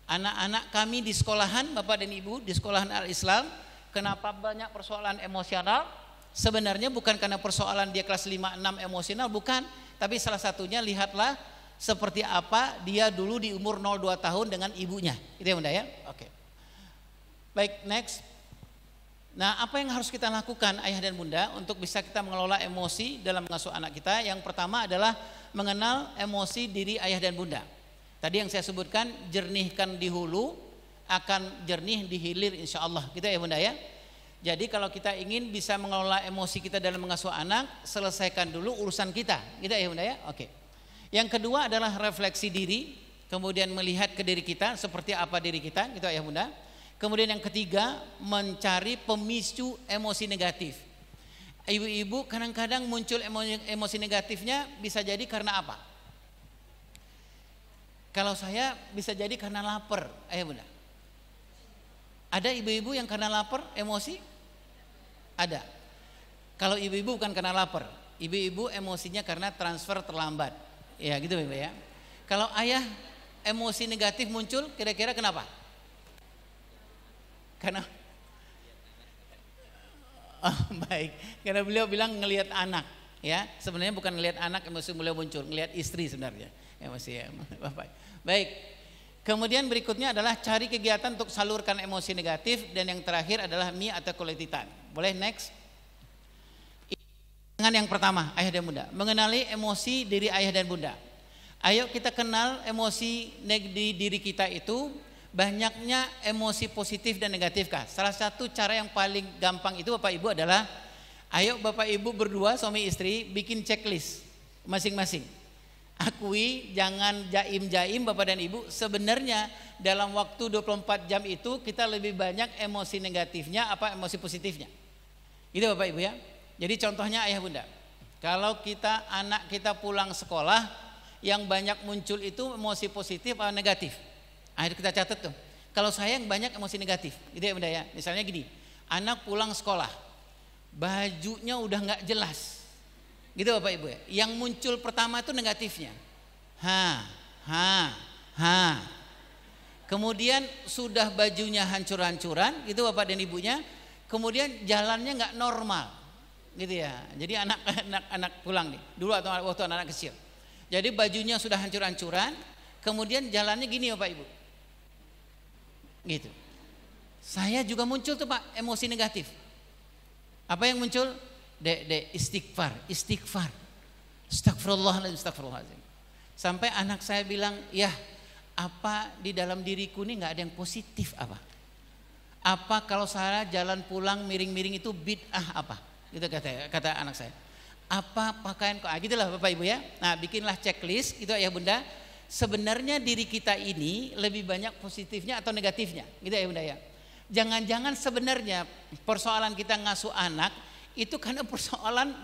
Anak-anak kami di sekolahan Bapak dan Ibu, di sekolahan Al-Islam, kenapa banyak persoalan emosional? Sebenarnya bukan karena persoalan dia kelas 5-6 emosional, bukan. Tapi salah satunya lihatlah seperti apa dia dulu di umur 0-2 tahun dengan ibunya. Itu ya Bunda ya? Oke. Baik, next. Nah, apa yang harus kita lakukan ayah dan bunda untuk bisa kita mengelola emosi dalam mengasuh anak kita? Yang pertama adalah mengenal emosi diri ayah dan bunda. Tadi yang saya sebutkan, jernihkan di hulu akan jernih di hilir insya Allah. Gitu ya bunda ya. Jadi kalau kita ingin bisa mengelola emosi kita dalam mengasuh anak, selesaikan dulu urusan kita. Gitu ya bunda ya. Oke. Yang kedua adalah refleksi diri, kemudian melihat ke diri kita seperti apa diri kita. Gitu ya bunda. Kemudian yang ketiga, mencari pemicu emosi negatif. Ibu-ibu kadang-kadang muncul emosi negatifnya bisa jadi karena apa? Kalau saya bisa jadi karena lapar, bunda. Ada ibu-ibu yang karena lapar emosi? Ada. Kalau ibu-ibu bukan karena lapar, ibu-ibu emosinya karena transfer terlambat. Ya gitu ibu ya. Kalau ayah emosi negatif muncul, kira-kira kenapa? Karena baik, karena beliau bilang ngelihat anak, ya sebenarnya bukan ngelihat anak emosi beliau muncul, ngelihat istri sebenarnya emosi ya, bapak. Baik, kemudian berikutnya adalah cari kegiatan untuk salurkan emosi negatif dan yang terakhir adalah me atau quality time. Boleh next? Dengan yang pertama ayah dan bunda, mengenali emosi diri ayah dan bunda. Ayo kita kenal emosi di diri kita itu. Banyaknya emosi positif dan negatif kah? Salah satu cara yang paling gampang itu Bapak Ibu adalah ayo Bapak Ibu berdua suami istri bikin checklist masing-masing. akui, jangan jaim-jaim Bapak dan Ibu. Sebenarnya dalam waktu 24 jam itu kita lebih banyak emosi negatifnya apa emosi positifnya. Gitu Bapak Ibu ya. Jadi contohnya ayah bunda, kalau anak kita pulang sekolah, yang banyak muncul itu emosi positif atau negatif. Akhirnya kita catat tuh. Kalau saya yang banyak emosi negatif, gitu ya bunda ya. Misalnya gini, anak pulang sekolah, bajunya udah nggak jelas, gitu Bapak Ibu ya. Yang muncul pertama itu negatifnya, kemudian sudah bajunya hancur-hancuran, gitu Bapak dan Ibunya. Kemudian jalannya nggak normal, gitu ya. Jadi anak pulang nih, dulu atau waktu anak kecil. Jadi bajunya sudah hancur-hancuran, kemudian jalannya gini Bapak Ibu, gitu. Saya juga muncul tuh Pak emosi negatif. Apa yang muncul? Dek, istighfar, astagfirullahaladzim. Sampai anak saya bilang, ya apa di dalam diriku ini nggak ada yang positif apa? Apa kalau saya jalan pulang miring-miring itu bid'ah apa? Gitu kata anak saya. Apa pakaian kok? Gitulah Bapak Ibu ya. Nah, bikinlah checklist itu ya Bunda. Sebenarnya diri kita ini lebih banyak positifnya atau negatifnya, gitu ya Bunda ya. Jangan-jangan sebenarnya persoalan kita ngasuh anak itu karena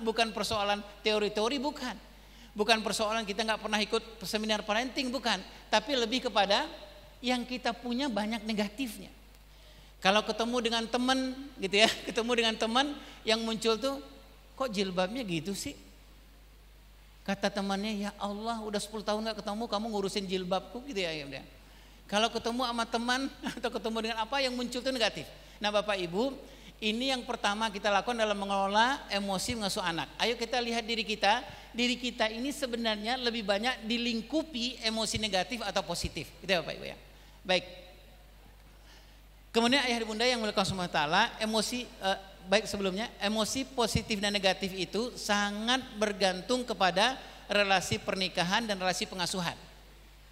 bukan persoalan teori-teori, bukan persoalan kita nggak pernah ikut seminar parenting, bukan, tapi lebih kepada yang kita punya banyak negatifnya. Kalau ketemu dengan teman gitu ya, ketemu dengan teman yang muncul tuh, kok jilbabnya gitu sih? Kata temannya, ya Allah udah 10 tahun gak ketemu kamu ngurusin jilbabku, gitu ya. Kalau ketemu sama teman atau ketemu dengan apa yang muncul itu negatif. Nah Bapak Ibu, ini yang pertama kita lakukan dalam mengelola emosi mengasuh anak. Ayo kita lihat diri kita ini sebenarnya lebih banyak dilingkupi emosi negatif atau positif, gitu ya Bapak Ibu ya. Baik. Kemudian ayah bunda yang mulia Allah SWT, baik sebelumnya, emosi positif dan negatif itu sangat bergantung kepada relasi pernikahan dan relasi pengasuhan.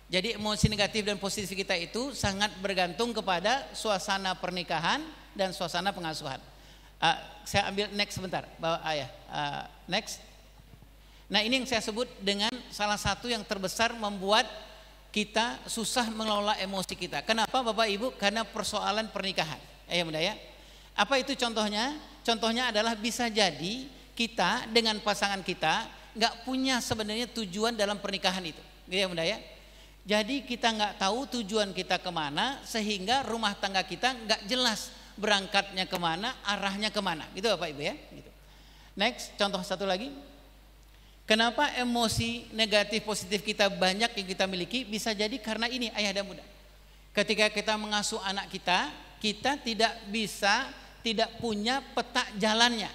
Jadi emosi negatif dan positif kita itu sangat bergantung kepada suasana pernikahan dan suasana pengasuhan. Saya ambil next sebentar, Bapak ayah. Next. Nah ini yang saya sebut dengan salah satu yang terbesar membuat kita susah mengelola emosi kita. Kenapa Bapak Ibu? Karena persoalan pernikahan. Ya bunda ya. Apa itu contohnya? Contohnya adalah bisa jadi kita dengan pasangan kita nggak punya sebenarnya tujuan dalam pernikahan itu. Ya bunda ya. Jadi kita nggak tahu tujuan kita kemana, sehingga rumah tangga kita nggak jelas berangkatnya kemana, arahnya kemana. Gitu Bapak Ibu ya. Gitu. Next, contoh satu lagi. Kenapa emosi negatif positif kita banyak yang kita miliki? Bisa jadi karena ini ayah dan bunda. Ketika kita mengasuh anak kita, kita tidak punya peta jalannya.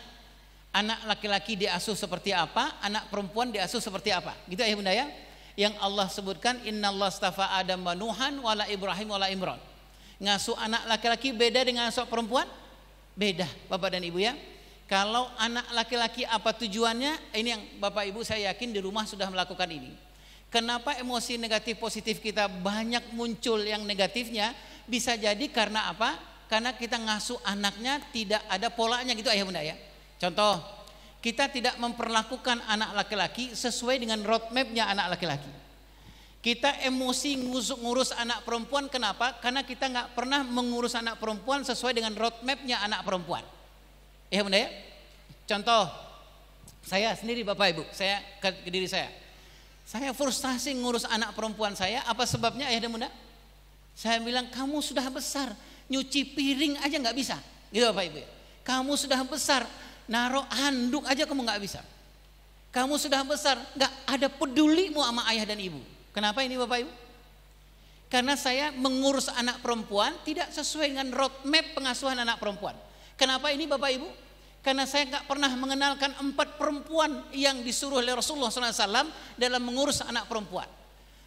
Anak laki-laki diasuh seperti apa, anak perempuan diasuh seperti apa. Gitu ayah bunda ya. Yang Allah sebutkan innallaha astafa Adam wa Nuhan wala Ibrahim wala Imran. Ngasuh anak laki-laki beda dengan ngasuh perempuan? Beda Bapak dan Ibu ya. Kalau anak laki-laki apa tujuannya? Ini yang Bapak Ibu saya yakin di rumah sudah melakukan ini. Kenapa emosi negatif positif kita banyak muncul yang negatifnya? Bisa jadi karena apa? Karena kita ngasuh anaknya tidak ada polanya gitu ayah bunda ya. Contoh, kita tidak memperlakukan anak laki-laki sesuai dengan roadmapnya anak laki-laki. Kita emosi ngurus anak perempuan, kenapa? Karena kita nggak pernah mengurus anak perempuan sesuai dengan roadmapnya anak perempuan. Ya bunda ya. Contoh, saya sendiri Bapak Ibu, saya ke diri saya frustasi ngurus anak perempuan saya. Apa sebabnya ayah dan bunda? Saya bilang kamu sudah besar, nyuci piring aja nggak bisa, gitu Bapak Ibu. Kamu sudah besar, naruh handuk aja kamu nggak bisa. Kamu sudah besar, nggak ada pedulimu sama ayah dan ibu. Kenapa ini Bapak Ibu? Karena saya mengurus anak perempuan tidak sesuai dengan roadmap pengasuhan anak perempuan. Kenapa ini Bapak Ibu? Karena saya nggak pernah mengenalkan 4 perempuan yang disuruh oleh Rasulullah SAW dalam mengurus anak perempuan.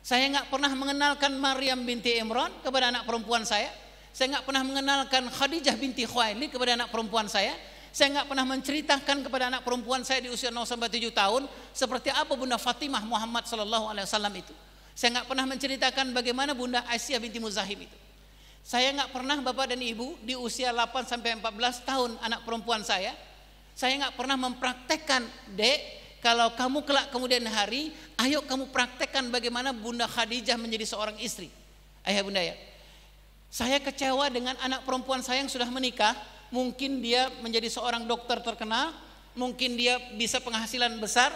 Saya nggak pernah mengenalkan Maryam binti Imran kepada anak perempuan saya. Saya nggak pernah mengenalkan Khadijah binti Khuwailid kepada anak perempuan saya. Saya nggak pernah menceritakan kepada anak perempuan saya di usia 0-7 tahun seperti apa Bunda Fatimah Muhammad SAW itu. Saya nggak pernah menceritakan bagaimana Bunda Aisyah binti Muzahim itu. Saya nggak pernah Bapak dan Ibu di usia 8-14 tahun anak perempuan saya nggak pernah mempraktekkan, Dek, kalau kamu kelak kemudian hari, ayo kamu praktekkan bagaimana Bunda Khadijah menjadi seorang istri. Ayah bunda ya, saya kecewa dengan anak perempuan saya yang sudah menikah. Mungkin dia menjadi seorang dokter terkenal, mungkin dia bisa penghasilan besar,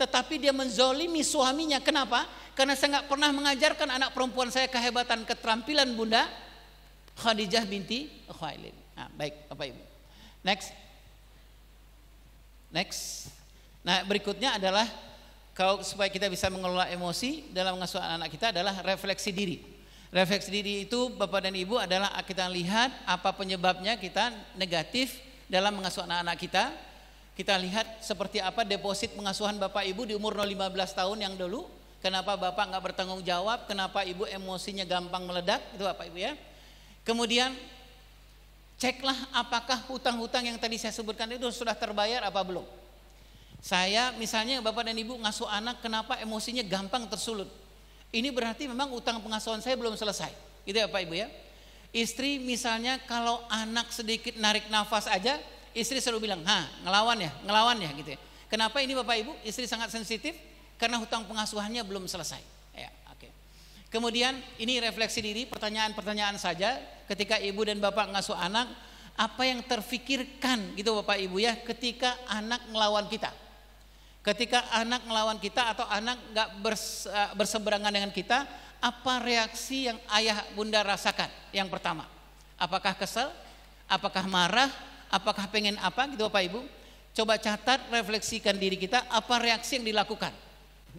tetapi dia menzolimi suaminya. Kenapa? Karena saya nggak pernah mengajarkan anak perempuan saya kehebatan keterampilan Bunda Khadijah binti Khuwailid. Nah, baik Bapak Ibu. Next. Nah, berikutnya adalah kalau supaya kita bisa mengelola emosi dalam mengasuh anak-anak kita adalah refleksi diri. Refleksi diri itu Bapak dan Ibu adalah kita lihat apa penyebabnya kita negatif dalam mengasuh anak-anak kita. Kita lihat seperti apa deposit pengasuhan Bapak Ibu di umur 15 tahun yang dulu. Kenapa Bapak nggak bertanggung jawab? Kenapa Ibu emosinya gampang meledak? Itu Bapak Ibu ya. Kemudian ceklah apakah hutang-hutang yang tadi saya sebutkan itu sudah terbayar apa belum. Saya misalnya Bapak dan Ibu ngasuh anak, kenapa emosinya gampang tersulut? Ini berarti memang utang pengasuhan saya belum selesai. Gitu ya Bapak Ibu ya. Istri misalnya kalau anak sedikit narik nafas aja, istri selalu bilang, ngelawan ya gitu ya. Kenapa ini Bapak Ibu? Istri sangat sensitif karena hutang pengasuhannya belum selesai. Ya, oke. Kemudian ini refleksi diri, pertanyaan-pertanyaan saja ketika Ibu dan Bapak ngasuh anak, apa yang terfikirkan gitu Bapak Ibu ya ketika anak ngelawan kita. Ketika anak ngelawan kita atau anak nggak berseberangan dengan kita, apa reaksi yang ayah bunda rasakan? Yang pertama, apakah kesel? Apakah marah? Apakah pengen apa gitu Bapak Ibu? Coba catat, refleksikan diri kita, apa reaksi yang dilakukan.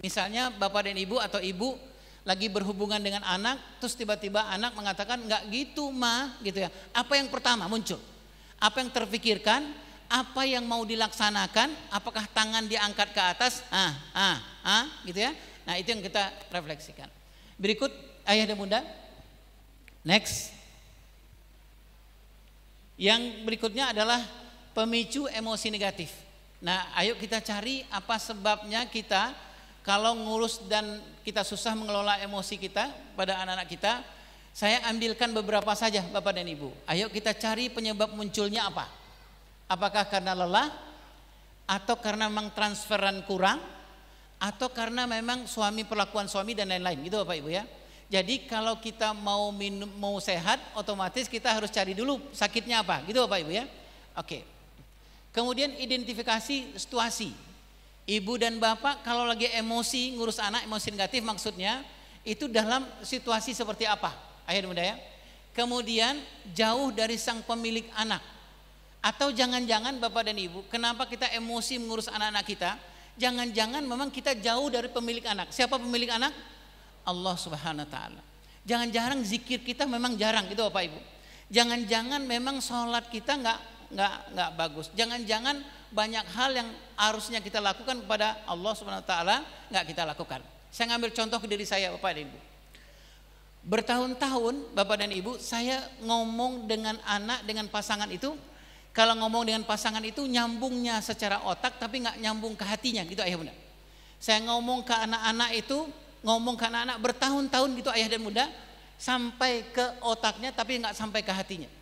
Misalnya Bapak dan Ibu atau Ibu lagi berhubungan dengan anak, terus tiba-tiba anak mengatakan nggak gitu ma, gitu ya. Apa yang pertama muncul? Apa yang terfikirkan? Apa yang mau dilaksanakan? Apakah tangan diangkat ke atas? Gitu ya. Nah itu yang kita refleksikan. Berikut ayah dan bunda. Next. Yang berikutnya adalah pemicu emosi negatif. Nah ayo kita cari apa sebabnya kita kalau ngurus dan kita susah mengelola emosi kita pada anak-anak kita. Saya ambilkan beberapa saja Bapak dan Ibu. Ayo kita cari penyebab munculnya apa. Apakah karena lelah, atau karena memang transferan kurang, atau karena memang perlakuan suami dan lain-lain gitu Bapak Ibu ya. Jadi kalau kita mau sehat, otomatis kita harus cari dulu sakitnya apa gitu Bapak Ibu ya. Oke. Kemudian identifikasi situasi. Ibu dan Bapak kalau lagi emosi ngurus anak, emosi negatif maksudnya itu dalam situasi seperti apa? Ayah dan bunda ya. Kemudian jauh dari sang pemilik anak. Atau jangan-jangan Bapak dan Ibu, kenapa kita emosi mengurus anak-anak kita? Jangan-jangan memang kita jauh dari pemilik anak. Siapa pemilik anak? Allah Subhanahu wa taala. Jangan-jangan zikir kita memang jarang gitu Bapak Ibu. Jangan-jangan memang sholat kita nggak bagus. Jangan-jangan banyak hal yang harusnya kita lakukan kepada Allah Subhanahu wa taala nggak kita lakukan. Saya ngambil contoh ke diri saya Bapak dan Ibu. Bertahun-tahun Bapak dan Ibu saya ngomong dengan anak, dengan pasangan itu. Kalau ngomong dengan pasangan itu nyambungnya secara otak tapi nggak nyambung ke hatinya gitu ayah bunda. Saya ngomong ke anak-anak itu, ngomong ke anak-anak bertahun-tahun gitu ayah dan bunda, sampai ke otaknya tapi nggak sampai ke hatinya.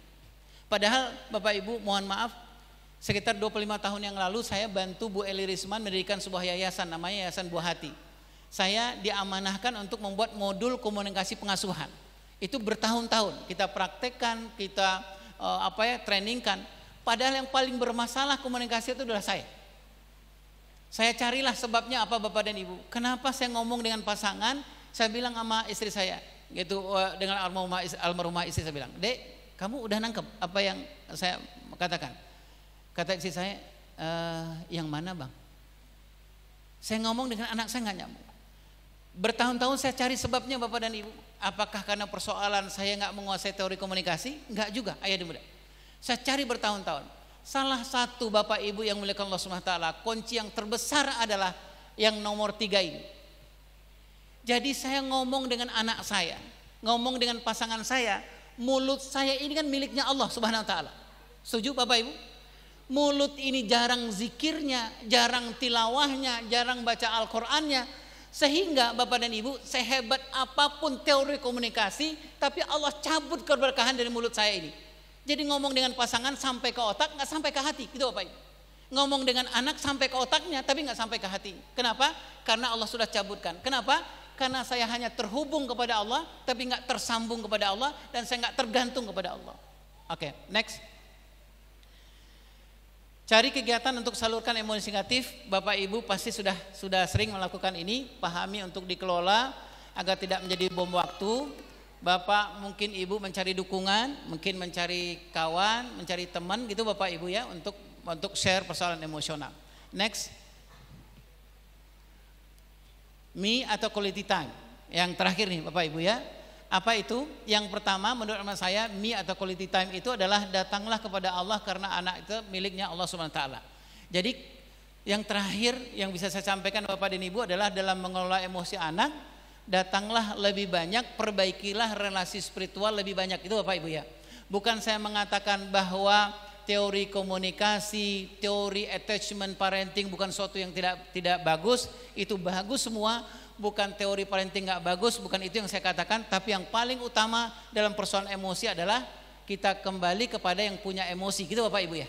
Padahal Bapak Ibu mohon maaf, sekitar 25 tahun yang lalu saya bantu Bu Eli Risman mendirikan sebuah yayasan namanya Yayasan Buah Hati. Saya diamanahkan untuk membuat modul komunikasi pengasuhan. Itu bertahun-tahun kita praktekkan, kita trainingkan. Padahal yang paling bermasalah komunikasi itu adalah saya. Saya carilah sebabnya apa Bapak dan Ibu. Kenapa saya ngomong dengan pasangan, saya bilang sama istri saya, gitu dengan almarhumah istri saya bilang, "Dek, kamu udah nangkep apa yang saya katakan?" Kata istri saya, "Yang mana Bang?" Saya ngomong dengan anak saya nggak nyambung. Bertahun-tahun saya cari sebabnya Bapak dan Ibu. Apakah karena persoalan saya nggak menguasai teori komunikasi? Enggak juga, ayah dan bunda. Saya cari bertahun-tahun. Salah satu Bapak Ibu yang muliakan Allah Subhanahu wa taala, kunci yang terbesar adalah yang nomor 3 ini. Jadi saya ngomong dengan anak saya, ngomong dengan pasangan saya, mulut saya ini kan miliknya Allah Subhanahu wa taala. Setuju Bapak Ibu? Mulut ini jarang zikirnya, jarang tilawahnya, jarang baca Al-Qur'annya. Sehingga Bapak dan Ibu, sehebat apapun teori komunikasi, tapi Allah cabut keberkahan dari mulut saya ini. Jadi ngomong dengan pasangan sampai ke otak, nggak sampai ke hati, gitu Bapak Ibu. Ngomong dengan anak sampai ke otaknya tapi nggak sampai ke hati. Kenapa? Karena Allah sudah cabutkan. Kenapa? Karena saya hanya terhubung kepada Allah tapi nggak tersambung kepada Allah dan saya nggak tergantung kepada Allah. Oke, next. Cari kegiatan untuk salurkan emosi negatif. Bapak Ibu pasti sudah sering melakukan ini. Pahami untuk dikelola agar tidak menjadi bom waktu. Bapak mungkin Ibu mencari dukungan, mungkin mencari kawan, mencari teman gitu Bapak Ibu ya untuk share persoalan emosional. Next. Me atau quality time. Yang terakhir nih Bapak Ibu ya. Apa itu? Yang pertama menurut saya me atau quality time itu adalah datanglah kepada Allah karena anak itu miliknya Allah Subhanahu wa taala. Jadi yang terakhir yang bisa saya sampaikan Bapak dan Ibu adalah dalam mengelola emosi anak, datanglah lebih banyak, perbaikilah relasi spiritual lebih banyak. Itu Bapak Ibu ya. Bukan saya mengatakan bahwa teori komunikasi, teori attachment parenting bukan sesuatu yang tidak bagus, itu bagus semua. Bukan teori parenting nggak bagus, bukan itu yang saya katakan. Tapi yang paling utama dalam persoalan emosi adalah kita kembali kepada yang punya emosi, gitu Bapak Ibu ya.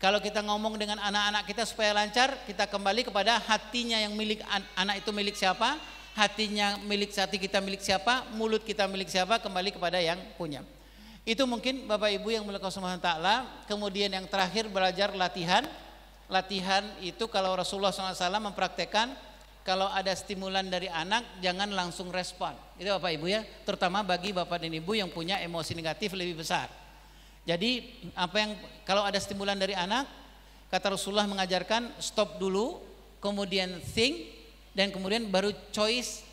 Kalau kita ngomong dengan anak-anak kita supaya lancar, kita kembali kepada hatinya yang milik anak itu milik siapa, hatinya milik hati kita milik siapa, mulut kita milik siapa, kembali kepada yang punya. Itu mungkin Bapak Ibu yang milik Allah Subhanahu wa taala. Kemudian yang terakhir belajar latihan. Latihan itu kalau Rasulullah SAW mempraktekkan kalau ada stimulan dari anak jangan langsung respon. Itu Bapak Ibu ya, terutama bagi Bapak dan Ibu yang punya emosi negatif lebih besar. Jadi kalau ada stimulan dari anak, kata Rasulullah mengajarkan stop dulu, kemudian think, dan kemudian baru choice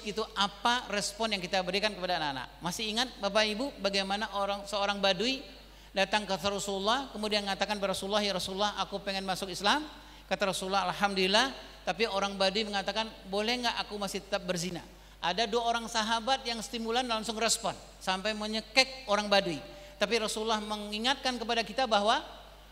gitu apa respon yang kita berikan kepada anak-anak. Masih ingat Bapak Ibu bagaimana seorang badui datang ke Rasulullah kemudian mengatakan kepada Rasulullah, ya Rasulullah aku pengen masuk Islam. Kata Rasulullah, alhamdulillah. Tapi orang badui mengatakan, boleh nggak aku masih tetap berzina? Ada 2 orang sahabat yang stimulan langsung respon sampai menyekek orang badui. Tapi Rasulullah mengingatkan kepada kita bahwa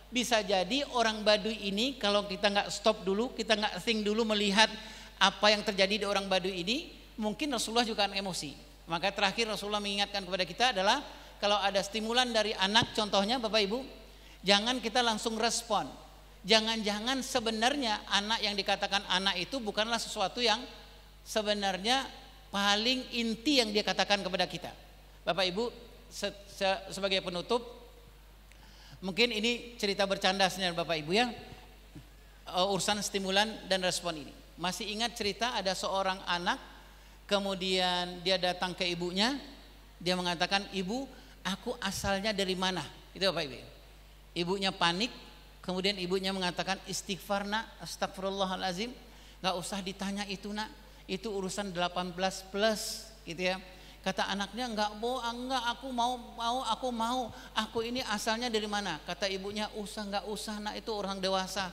bisa jadi orang badui ini kalau kita nggak stop dulu, kita nggak think dulu melihat apa yang terjadi di orang badui ini, mungkin Rasulullah juga akan emosi. Maka terakhir Rasulullah mengingatkan kepada kita adalah kalau ada stimulan dari anak, contohnya Bapak Ibu, jangan kita langsung respon. Jangan-jangan sebenarnya anak yang dikatakan anak itu bukanlah sesuatu yang sebenarnya paling inti yang dia katakan kepada kita. Bapak Ibu sebagai penutup, mungkin ini cerita bercanda sebenarnya Bapak Ibu ya, urusan stimulan dan respon ini. Masih ingat cerita ada seorang anak kemudian dia datang ke ibunya, dia mengatakan, ibu aku asalnya dari mana? Itu Bapak Ibu. Ibunya panik. Kemudian ibunya mengatakan, istighfar nak, astagfirullahalazim, nggak usah ditanya itu nak, itu urusan 18 plus gitu ya. Kata anaknya, enggak aku mau, aku ini asalnya dari mana? Kata ibunya, nggak usah nak, itu orang dewasa.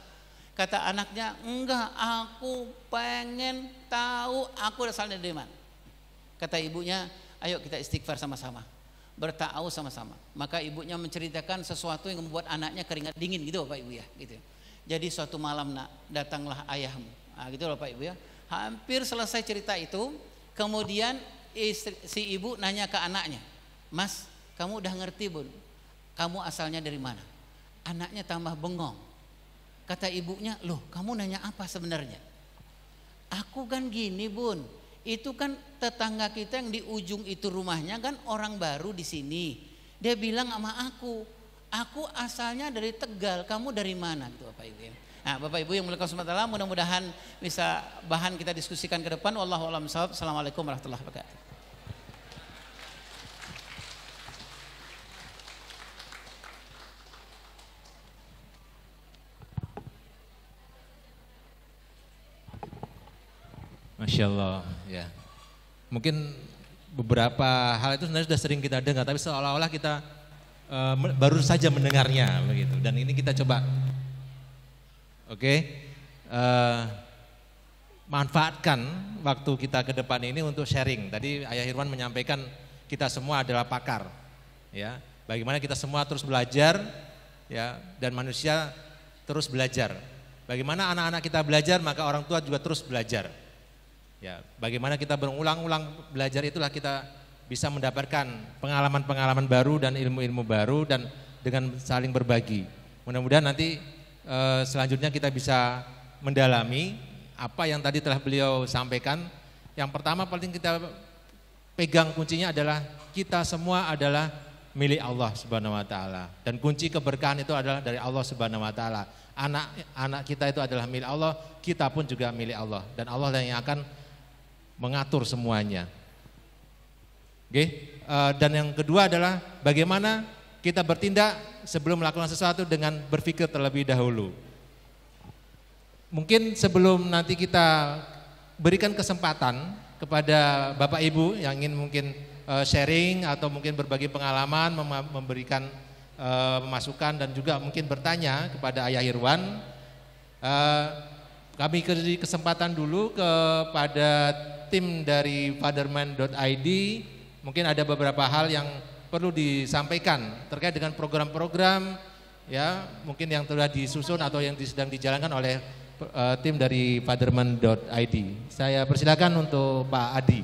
Kata anaknya, enggak, aku pengen tahu aku asalnya dari mana. Kata ibunya, ayo kita istighfar sama-sama, bertaau sama-sama. Maka ibunya menceritakan sesuatu yang membuat anaknya keringat dingin gitu Bapak Ibu ya, gitu. Jadi suatu malam nak, datanglah ayahmu. Nah, gitu Bapak Ibu ya. Hampir selesai cerita itu, kemudian si ibu nanya ke anaknya, Mas, kamu udah ngerti bun? Kamu asalnya dari mana? Anaknya tambah bengong. Kata ibunya, loh kamu nanya apa sebenarnya? Aku kan gini bun, itu kan tetangga kita yang di ujung itu rumahnya kan orang baru di sini. Dia bilang sama aku asalnya dari Tegal, kamu dari mana? Gitu Bapak Ibu. Nah, Bapak Ibu yang mulia Allah, mudah-mudahan bisa bahan kita diskusikan ke depan. Wallahu a'lam bishawab. Assalamualaikum warahmatullahi wabarakatuh. Masya Allah, ya. Mungkin beberapa hal itu sebenarnya sudah sering kita dengar, tapi seolah-olah kita baru saja mendengarnya, begitu. Dan ini kita coba, manfaatkan waktu kita ke depan ini untuk sharing. Tadi Ayah Irwan menyampaikan kita semua adalah pakar, ya. Bagaimana kita semua terus belajar, ya, dan manusia terus belajar. Bagaimana anak-anak kita belajar, maka orang tua juga terus belajar. Ya, bagaimana kita berulang-ulang belajar, itulah kita bisa mendapatkan pengalaman-pengalaman baru dan ilmu-ilmu baru dan dengan saling berbagi. Mudah-mudahan nanti selanjutnya kita bisa mendalami apa yang tadi telah beliau sampaikan. Yang pertama paling kita pegang kuncinya adalah kita semua adalah milik Allah Subhanahu wa taala, dan kunci keberkahan itu adalah dari Allah Subhanahu wa taala. Anak kita itu adalah milik Allah, kita pun juga milik Allah, dan Allah yang akan mengatur semuanya. Oke. Dan yang kedua adalah bagaimana kita bertindak sebelum melakukan sesuatu dengan berpikir terlebih dahulu. Mungkin sebelum nanti kita berikan kesempatan kepada Bapak Ibu yang ingin mungkin sharing atau mungkin berbagi pengalaman, memberikan masukan dan juga mungkin bertanya kepada Ayah Irwan, kami beri kesempatan dulu kepada tim dari fatherman.id. Mungkin ada beberapa hal yang perlu disampaikan terkait dengan program-program ya, mungkin yang telah disusun atau yang sedang dijalankan oleh tim dari fatherman.id. Saya persilakan untuk Pak Adi.